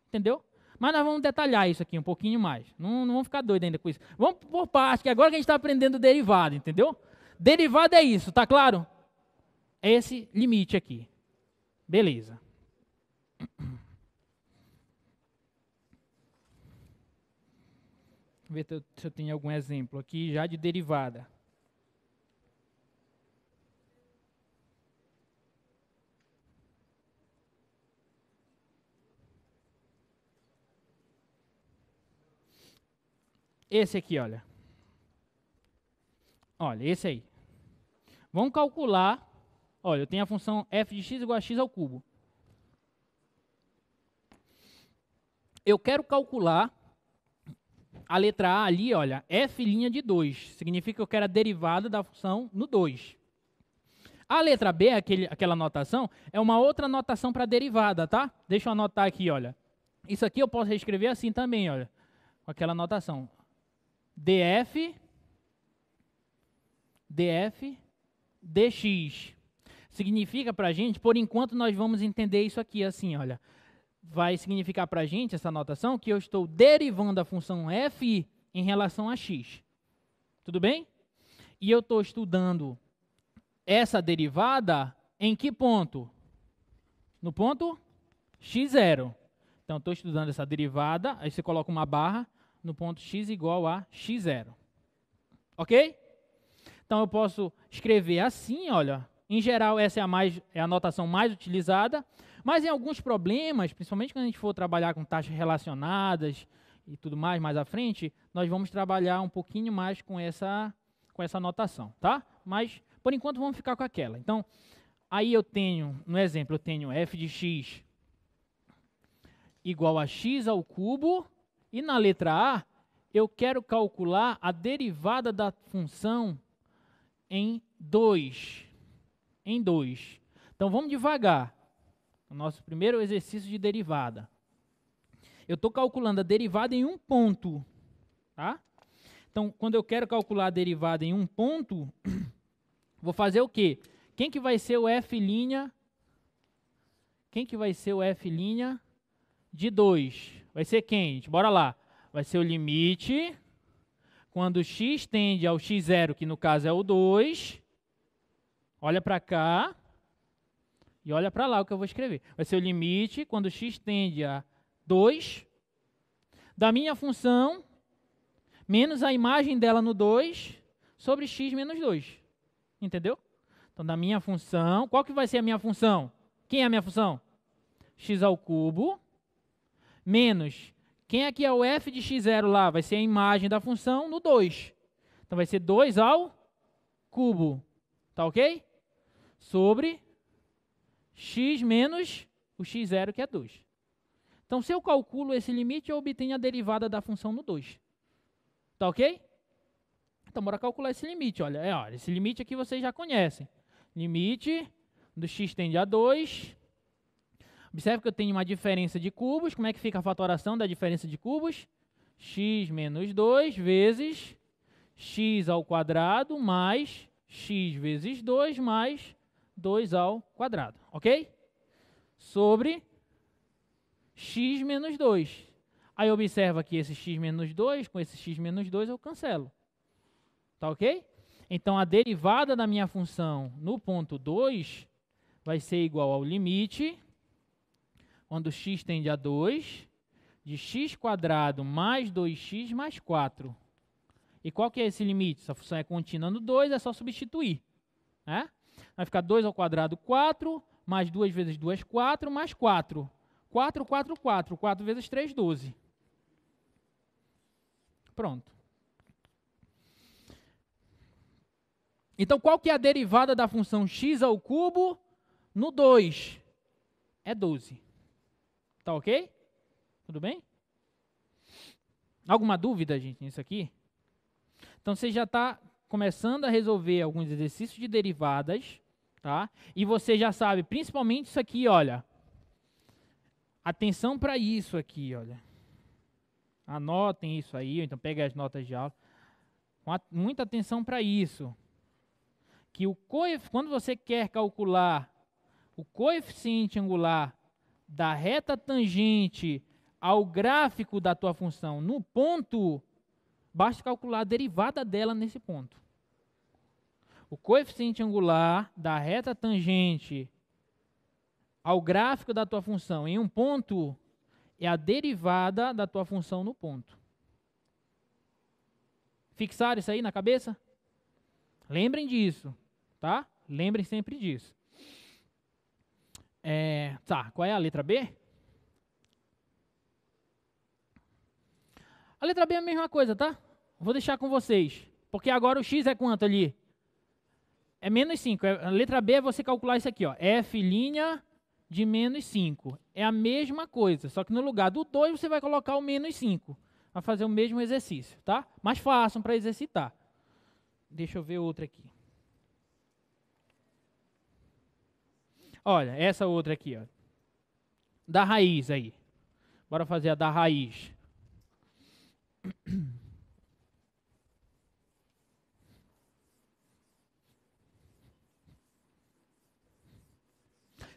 Entendeu? Mas nós vamos detalhar isso aqui um pouquinho mais. Não vamos ficar doidos ainda com isso. Vamos por parte, que agora que a gente está aprendendo derivado, entendeu? Derivado é isso, tá claro? É esse limite aqui. Beleza. Ver se eu tenho algum exemplo aqui já de derivada. Esse aqui, olha. Olha, esse aí. Vamos calcular. Olha, eu tenho a função f de x igual a x ao cubo. Eu quero calcular a letra A ali, olha, f' de 2. Significa que eu quero a derivada da função no 2. A letra B, aquela notação, é uma outra notação para derivada, tá? Deixa eu anotar aqui, olha. Isso aqui eu posso reescrever assim também, olha. Com aquela notação. df dx. Significa para a gente, por enquanto nós vamos entender isso aqui assim, olha. Vai significar para a gente, essa notação, que eu estou derivando a função f em relação a x. Tudo bem? E eu estou estudando essa derivada em que ponto? No ponto x0. Então, estou estudando essa derivada, aí você coloca uma barra no ponto x igual a x0. Ok? Então, eu posso escrever assim, olha. Em geral, essa é a notação mais utilizada. Mas em alguns problemas, principalmente quando a gente for trabalhar com taxas relacionadas e tudo mais à frente, nós vamos trabalhar um pouquinho mais com essa notação, tá? Mas, por enquanto, vamos ficar com aquela. Então, aí eu tenho, no exemplo, eu tenho f de x igual a x ao cubo, e na letra A, eu quero calcular a derivada da função em 2. Em 2. Então, vamos devagar. O nosso primeiro exercício de derivada. Eu estou calculando a derivada em um ponto. Tá? Então, quando eu quero calcular a derivada em um ponto, vou fazer o quê? Quem que vai ser o f'? Quem que vai ser o f' de 2? Vai ser quem, gente? Bora lá. Vai ser o limite quando x tende ao x0, que no caso é o 2. Olha para cá. E olha para lá o que eu vou escrever. Vai ser o limite quando x tende a 2 da minha função menos a imagem dela no 2 sobre x menos 2. Entendeu? Então, da minha função, qual que vai ser a minha função? Quem é a minha função? X ao cubo menos Quem é que é o f de x0 lá? Vai ser a imagem da função no 2. Então vai ser 2 ao cubo. Tá ok? Sobre x menos o x0, que é 2. Então, se eu calculo esse limite, eu obtenho a derivada da função no 2. Tá ok? Então, bora calcular esse limite. Olha, esse limite aqui vocês já conhecem. Limite do x tende a 2. Observe que eu tenho uma diferença de cubos. Como é que fica a fatoração da diferença de cubos? X menos 2 vezes x ao quadrado mais x vezes 2 mais 2 ao quadrado. Ok? Sobre x menos 2. Aí observa que esse x menos 2, com esse x menos 2 eu cancelo. Tá ok? Então a derivada da minha função no ponto 2 vai ser igual ao limite, quando x tende a 2, de x quadrado mais 2x mais 4. E qual que é esse limite? Essa função é contínua no 2, é só substituir. Né? Vai ficar 2 ao quadrado 4, mais 2 vezes 2, 4, mais 4. 4, 4, 4. 4 vezes 3, 12. Pronto. Então, qual que é a derivada da função x ao cubo no 2? É 12. Tá ok? Tudo bem? Alguma dúvida, gente, nisso aqui? Então, você já está começando a resolver alguns exercícios de derivadas, tá? E você já sabe, principalmente isso aqui, olha. Atenção para isso aqui, olha. Anotem isso aí, ou então peguem as notas de aula. Muita atenção para isso. Que quando você quer calcular o coeficiente angular da reta tangente ao gráfico da tua função no ponto, basta calcular a derivada dela nesse ponto. O coeficiente angular da reta tangente ao gráfico da tua função em um ponto é a derivada da tua função no ponto. Fixaram isso aí na cabeça? Lembrem disso, tá? Lembrem sempre disso. Tá, qual é a letra B? A letra B é a mesma coisa, tá? Vou deixar com vocês. Porque agora o x é quanto ali? É menos 5. A letra B é você calcular isso aqui, ó. F' de menos 5. É a mesma coisa, só que no lugar do 2 você vai colocar o menos 5. Vai fazer o mesmo exercício, tá? Mas façam para exercitar. Deixa eu ver outra aqui. Olha, essa outra aqui, ó. Da raiz aí. Bora fazer a da raiz.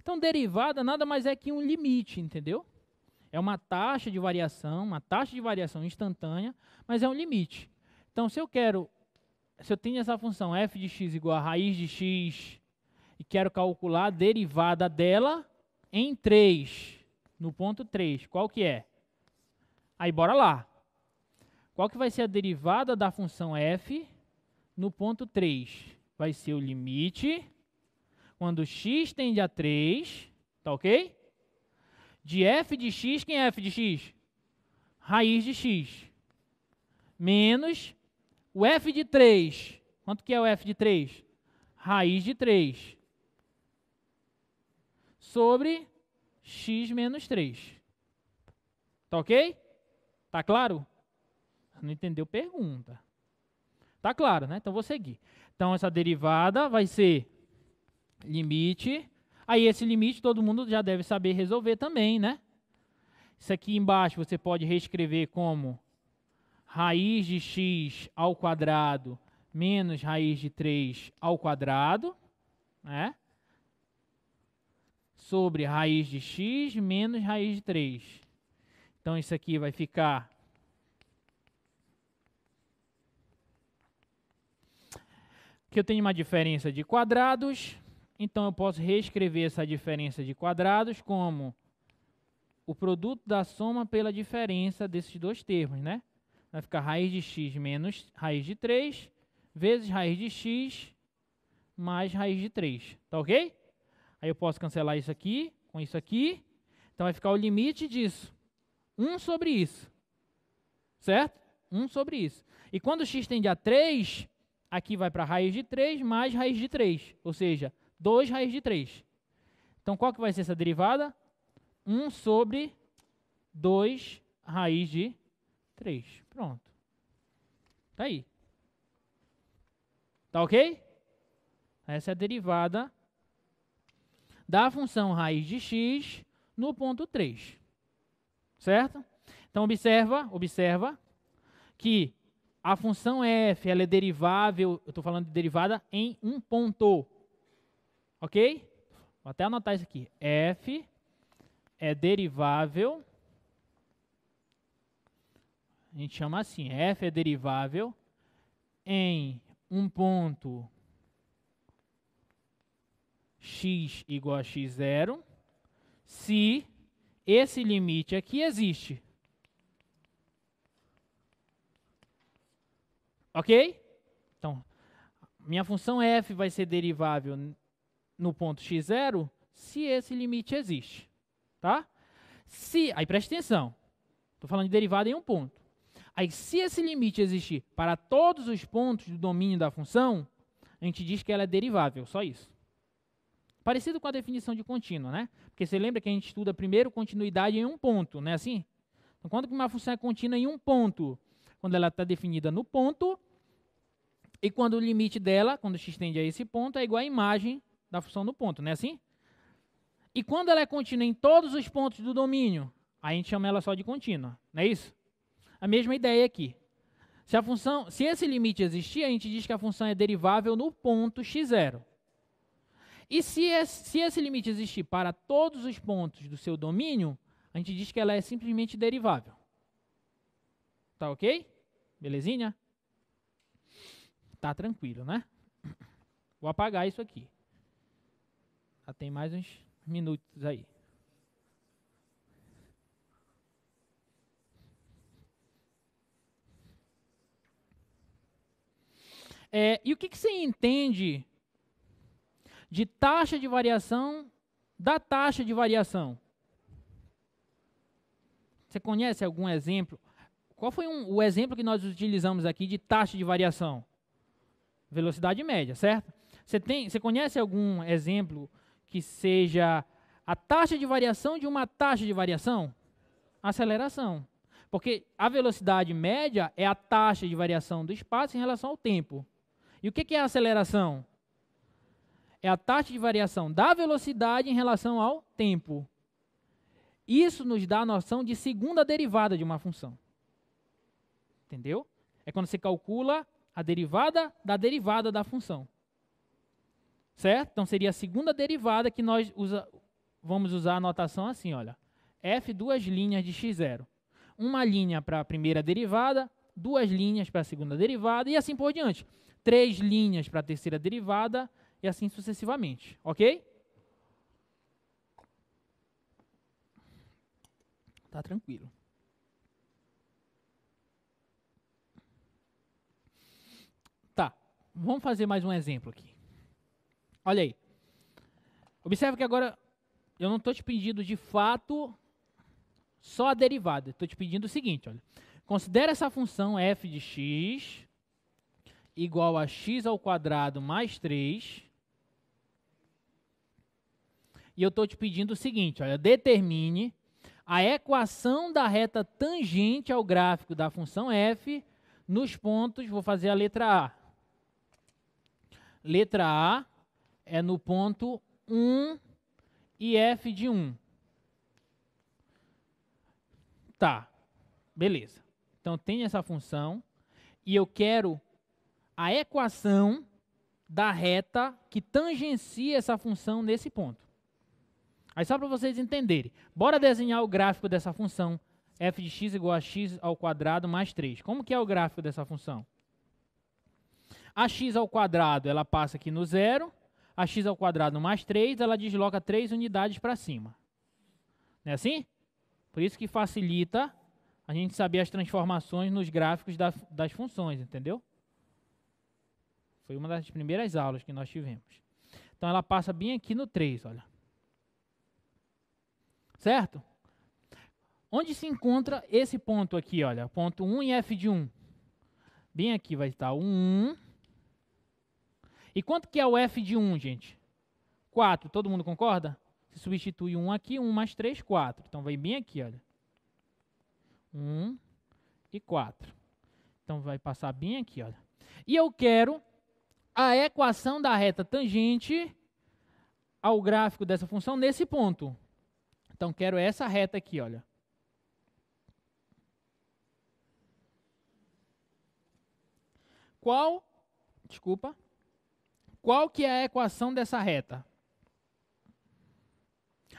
Então, derivada nada mais é que um limite, entendeu? É uma taxa de variação instantânea, mas é um limite. Então, se eu tenho essa função f de x igual a raiz de x e quero calcular a derivada dela em 3, no ponto 3, qual que é? Aí, bora lá. Qual que vai ser a derivada da função f no ponto 3? Vai ser o limite, quando x tende a 3, tá ok? De f de x, quem é f de x? Raiz de x. Menos o f de 3. Quanto que é o f de 3? Raiz de 3. Sobre x menos 3. Tá ok? Tá claro? Não entendeu? Pergunta. Tá claro, né? Então vou seguir. Então essa derivada vai ser limite. Aí esse limite todo mundo já deve saber resolver também, né? Isso aqui embaixo você pode reescrever como raiz de x ao quadrado menos raiz de 3 ao quadrado, né? Sobre raiz de x menos raiz de 3. Então isso aqui vai ficar que eu tenho uma diferença de quadrados, então eu posso reescrever essa diferença de quadrados como o produto da soma pela diferença desses dois termos, né? Vai ficar raiz de x menos raiz de 3 vezes raiz de x mais raiz de 3, tá ok? Aí eu posso cancelar isso aqui com isso aqui, então vai ficar o limite disso, 1 sobre isso, certo? 1 sobre isso. E quando x tende a 3, aqui vai para a raiz de 3 mais raiz de 3, ou seja, 2 raiz de 3. Então, qual que vai ser essa derivada? 1 sobre 2 raiz de 3. Pronto. Tá aí. Tá ok? Essa é a derivada da função raiz de x no ponto 3. Certo? Então, observa que a função f ela é derivável, eu estou falando de derivada em um ponto. Ok? Vou até anotar isso aqui. F é derivável, a gente chama assim, f é derivável em um ponto x igual a x0, se esse limite aqui existe. Ok? Então, minha função f vai ser derivável no ponto x0 se esse limite existe. Tá? Aí preste atenção, estou falando de derivada em um ponto. Aí, se esse limite existir para todos os pontos do domínio da função, a gente diz que ela é derivável, só isso. Parecido com a definição de contínua, né? Porque você lembra que a gente estuda primeiro continuidade em um ponto, não é assim? Então, quando uma função é contínua em um ponto? Quando ela está definida no ponto, e quando o limite dela, quando x tende a esse ponto, é igual à imagem da função no ponto, não é assim? E quando ela é contínua em todos os pontos do domínio, a gente chama ela só de contínua, não é isso? A mesma ideia aqui. Se esse limite existir, a gente diz que a função é derivável no ponto x0. E se esse limite existir para todos os pontos do seu domínio, a gente diz que ela é simplesmente derivável. Tá ok? Belezinha? Tá tranquilo, né? Vou apagar isso aqui. Já tem mais uns minutos aí. E o que você entende de taxa de variação da taxa de variação? Você conhece algum exemplo? Qual foi o exemplo que nós utilizamos aqui de taxa de variação? Velocidade média, certo? Você conhece algum exemplo que seja a taxa de variação de uma taxa de variação? Aceleração. Porque a velocidade média é a taxa de variação do espaço em relação ao tempo. E o que é a aceleração? É a taxa de variação da velocidade em relação ao tempo. Isso nos dá a noção de segunda derivada de uma função. Entendeu? É quando você calcula a derivada da função. Certo? Então, seria a segunda derivada que nós vamos usar a notação assim, olha. F, duas linhas de x0. Uma linha para a primeira derivada, duas linhas para a segunda derivada e assim por diante. 3 linhas para a terceira derivada e assim sucessivamente. Ok? Tá tranquilo. Tá, vamos fazer mais um exemplo aqui. Olha aí. Observe que agora eu não estou te pedindo de fato só a derivada. Estou te pedindo o seguinte, olha. Considera essa função f de x igual a x ao quadrado mais 3. E eu estou te pedindo o seguinte, olha. Determine a equação da reta tangente ao gráfico da função f nos pontos, vou fazer a letra A. Letra A é no ponto 1 e f de 1. Tá, beleza. Então, tem essa função e eu quero a equação da reta que tangencia essa função nesse ponto. Aí, só para vocês entenderem, bora desenhar o gráfico dessa função f de x igual a x ao quadrado mais 3. Como que é o gráfico dessa função? A x ao quadrado, ela passa aqui no 0. A x ao quadrado mais 3, ela desloca 3 unidades para cima. Não é assim? Por isso que facilita a gente saber as transformações nos gráficos das funções, entendeu? Foi uma das primeiras aulas que nós tivemos. Então, ela passa bem aqui no 3, olha. Certo? Onde se encontra esse ponto aqui, olha, ponto 1 em f de 1? Bem aqui vai estar o 1. E quanto que é o f de 1, gente? 4, todo mundo concorda? Se substitui 1 aqui, 1 mais 3, 4. Então, vai bem aqui, olha. 1 e 4. Então, vai passar bem aqui, olha. E eu quero a equação da reta tangente ao gráfico dessa função nesse ponto. Então, quero essa reta aqui, olha. Qual que é a equação dessa reta?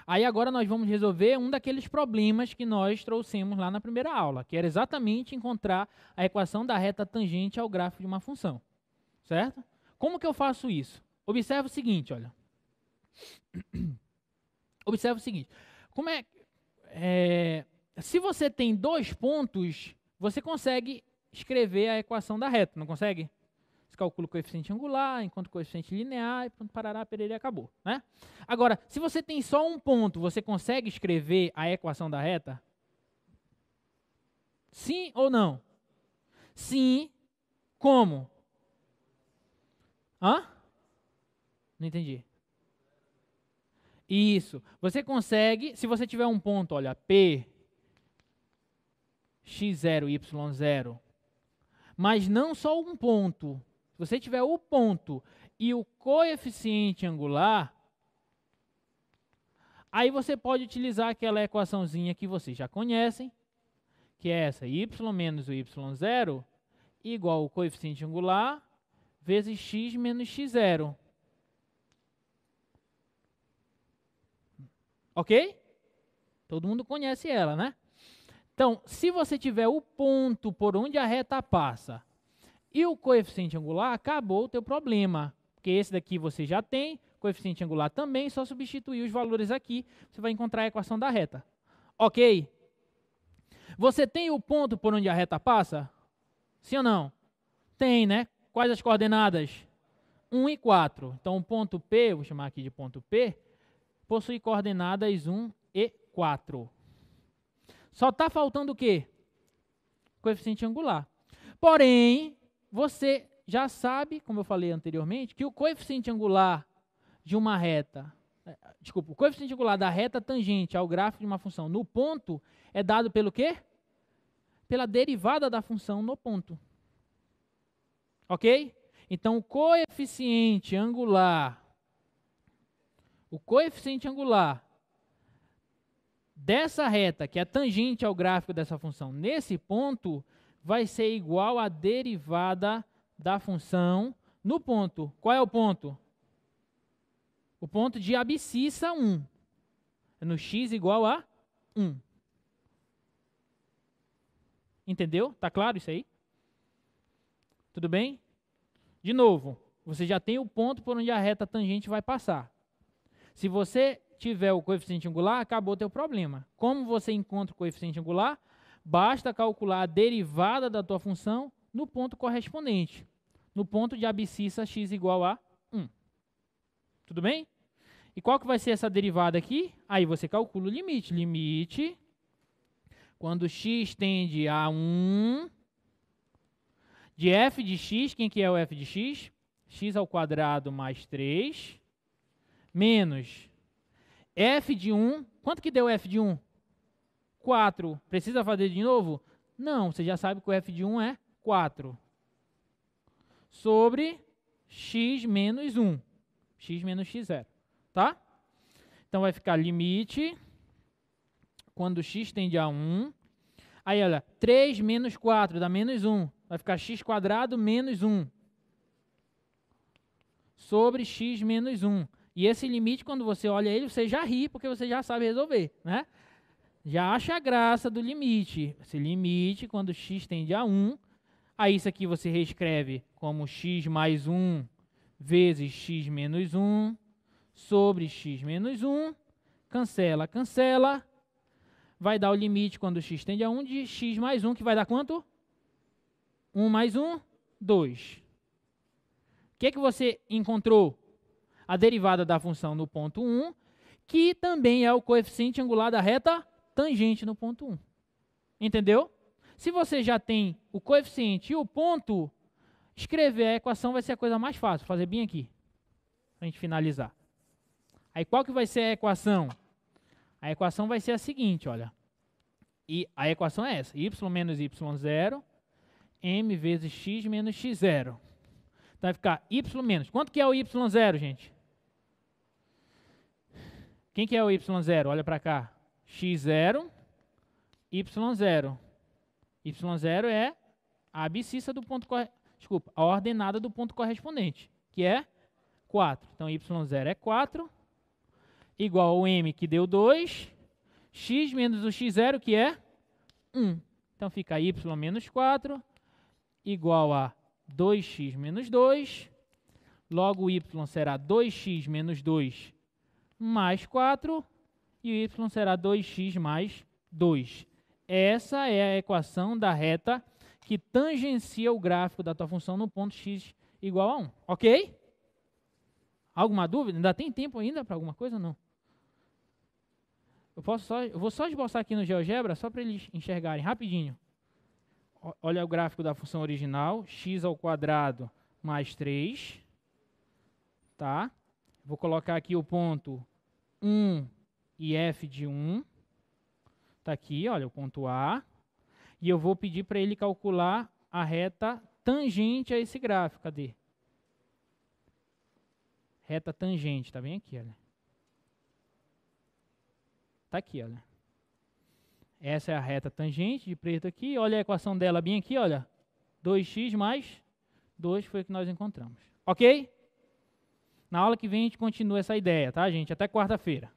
Aí agora nós vamos resolver um daqueles problemas que nós trouxemos lá na primeira aula, que era exatamente encontrar a equação da reta tangente ao gráfico de uma função. Certo? Como que eu faço isso? Observe o seguinte, olha. Observe o seguinte. Se você tem 2 pontos, você consegue escrever a equação da reta, não consegue? Você calcula o coeficiente angular, enquanto o coeficiente linear, e pronto, parará, pererê, acabou. Né? Agora, se você tem só um ponto, você consegue escrever a equação da reta? Sim ou não? Sim. Como? Hã? Não entendi. Isso. Você consegue, se você tiver um ponto, olha, P, x0, y0, mas não só um ponto. Se você tiver o ponto e o coeficiente angular, aí você pode utilizar aquela equaçãozinha que vocês já conhecem, que é essa, y menos o y0 igual ao coeficiente angular vezes x menos x0. Ok? Todo mundo conhece ela, né? Então, se você tiver o ponto por onde a reta passa e o coeficiente angular, acabou o teu problema. Porque esse daqui você já tem, coeficiente angular também, só substituir os valores aqui, você vai encontrar a equação da reta. Ok? Você tem o ponto por onde a reta passa? Sim ou não? Tem, né? Quais as coordenadas? 1 e 4. Então, o ponto P, vou chamar aqui de ponto P, possui coordenadas 1 e 4. Só está faltando o quê? Coeficiente angular. Porém, você já sabe, como eu falei anteriormente, que o coeficiente angular de uma reta, o coeficiente angular da reta tangente ao gráfico de uma função no ponto é dado pelo quê? Pela derivada da função no ponto. Ok? Então, o coeficiente angular dessa reta, que é tangente ao gráfico dessa função, nesse ponto, vai ser igual à derivada da função no ponto. Qual é o ponto? O ponto de abscissa 1. É no x igual a 1. Entendeu? Tá claro isso aí? Tudo bem? De novo, você já tem o ponto por onde a reta tangente vai passar. Se você tiver o coeficiente angular, acabou o teu problema. Como você encontra o coeficiente angular? Basta calcular a derivada da tua função no ponto correspondente. No ponto de abscissa x igual a 1. Tudo bem? E qual que vai ser essa derivada aqui? Aí você calcula o limite. Limite, quando x tende a 1, de f de x, quem que é o f de x? X ao quadrado mais 3, menos f de 1. Quanto que deu f de 1? 4. Precisa fazer de novo? Não, você já sabe que o f de 1 é 4. Sobre x menos 1. X menos x0. Tá? Então, vai ficar limite, quando x tende a 1. Aí, olha, 3 menos 4 dá menos 1. Vai ficar x quadrado menos 1. Sobre x menos 1. E esse limite, quando você olha ele, você já ri, porque você já sabe resolver, né? Já acha a graça do limite. Esse limite, quando x tende a 1, aí isso aqui você reescreve como x mais 1 vezes x menos 1 sobre x menos 1. Cancela, cancela. Vai dar o limite quando x tende a 1 de x mais 1, que vai dar quanto? 1 mais 1, 2. O que você encontrou? A derivada da função no ponto 1, que também é o coeficiente angular da reta tangente no ponto 1. Entendeu? Se você já tem o coeficiente e o ponto, escrever a equação vai ser a coisa mais fácil. Vou fazer bem aqui, para a gente finalizar. Aí qual que vai ser a equação? A equação vai ser a seguinte, olha. E a equação é essa, y menos y0, m vezes x menos x0. Então vai ficar y menos. Quanto que é o y0, gente? Quem que é o y0? Olha para cá. x0, y0. y0 é a abscissa do ponto desculpa, a ordenada do ponto correspondente, que é 4. Então, y0 é 4, igual ao m, que deu 2, x menos o x0, que é 1. Então, fica y menos 4, igual a 2x menos 2, logo y será 2x menos 2 mais 4, e o y será 2x mais 2. Essa é a equação da reta que tangencia o gráfico da tua função no ponto x igual a 1. Ok? Alguma dúvida? Ainda tem tempo ainda para alguma coisa ou não? Eu vou só esboçar aqui no GeoGebra, só para eles enxergarem rapidinho. Olha o gráfico da função original, x² mais 3. Tá? Vou colocar aqui o ponto 1 e f de 1. Está aqui, olha, o ponto A. E eu vou pedir para ele calcular a reta tangente a esse gráfico. Cadê? Reta tangente, está bem aqui, olha. Está aqui, olha. Essa é a reta tangente de preto aqui. Olha a equação dela bem aqui, olha. 2x mais 2 foi o que nós encontramos. Ok? Na aula que vem a gente continua essa ideia, tá, gente? Até quarta-feira.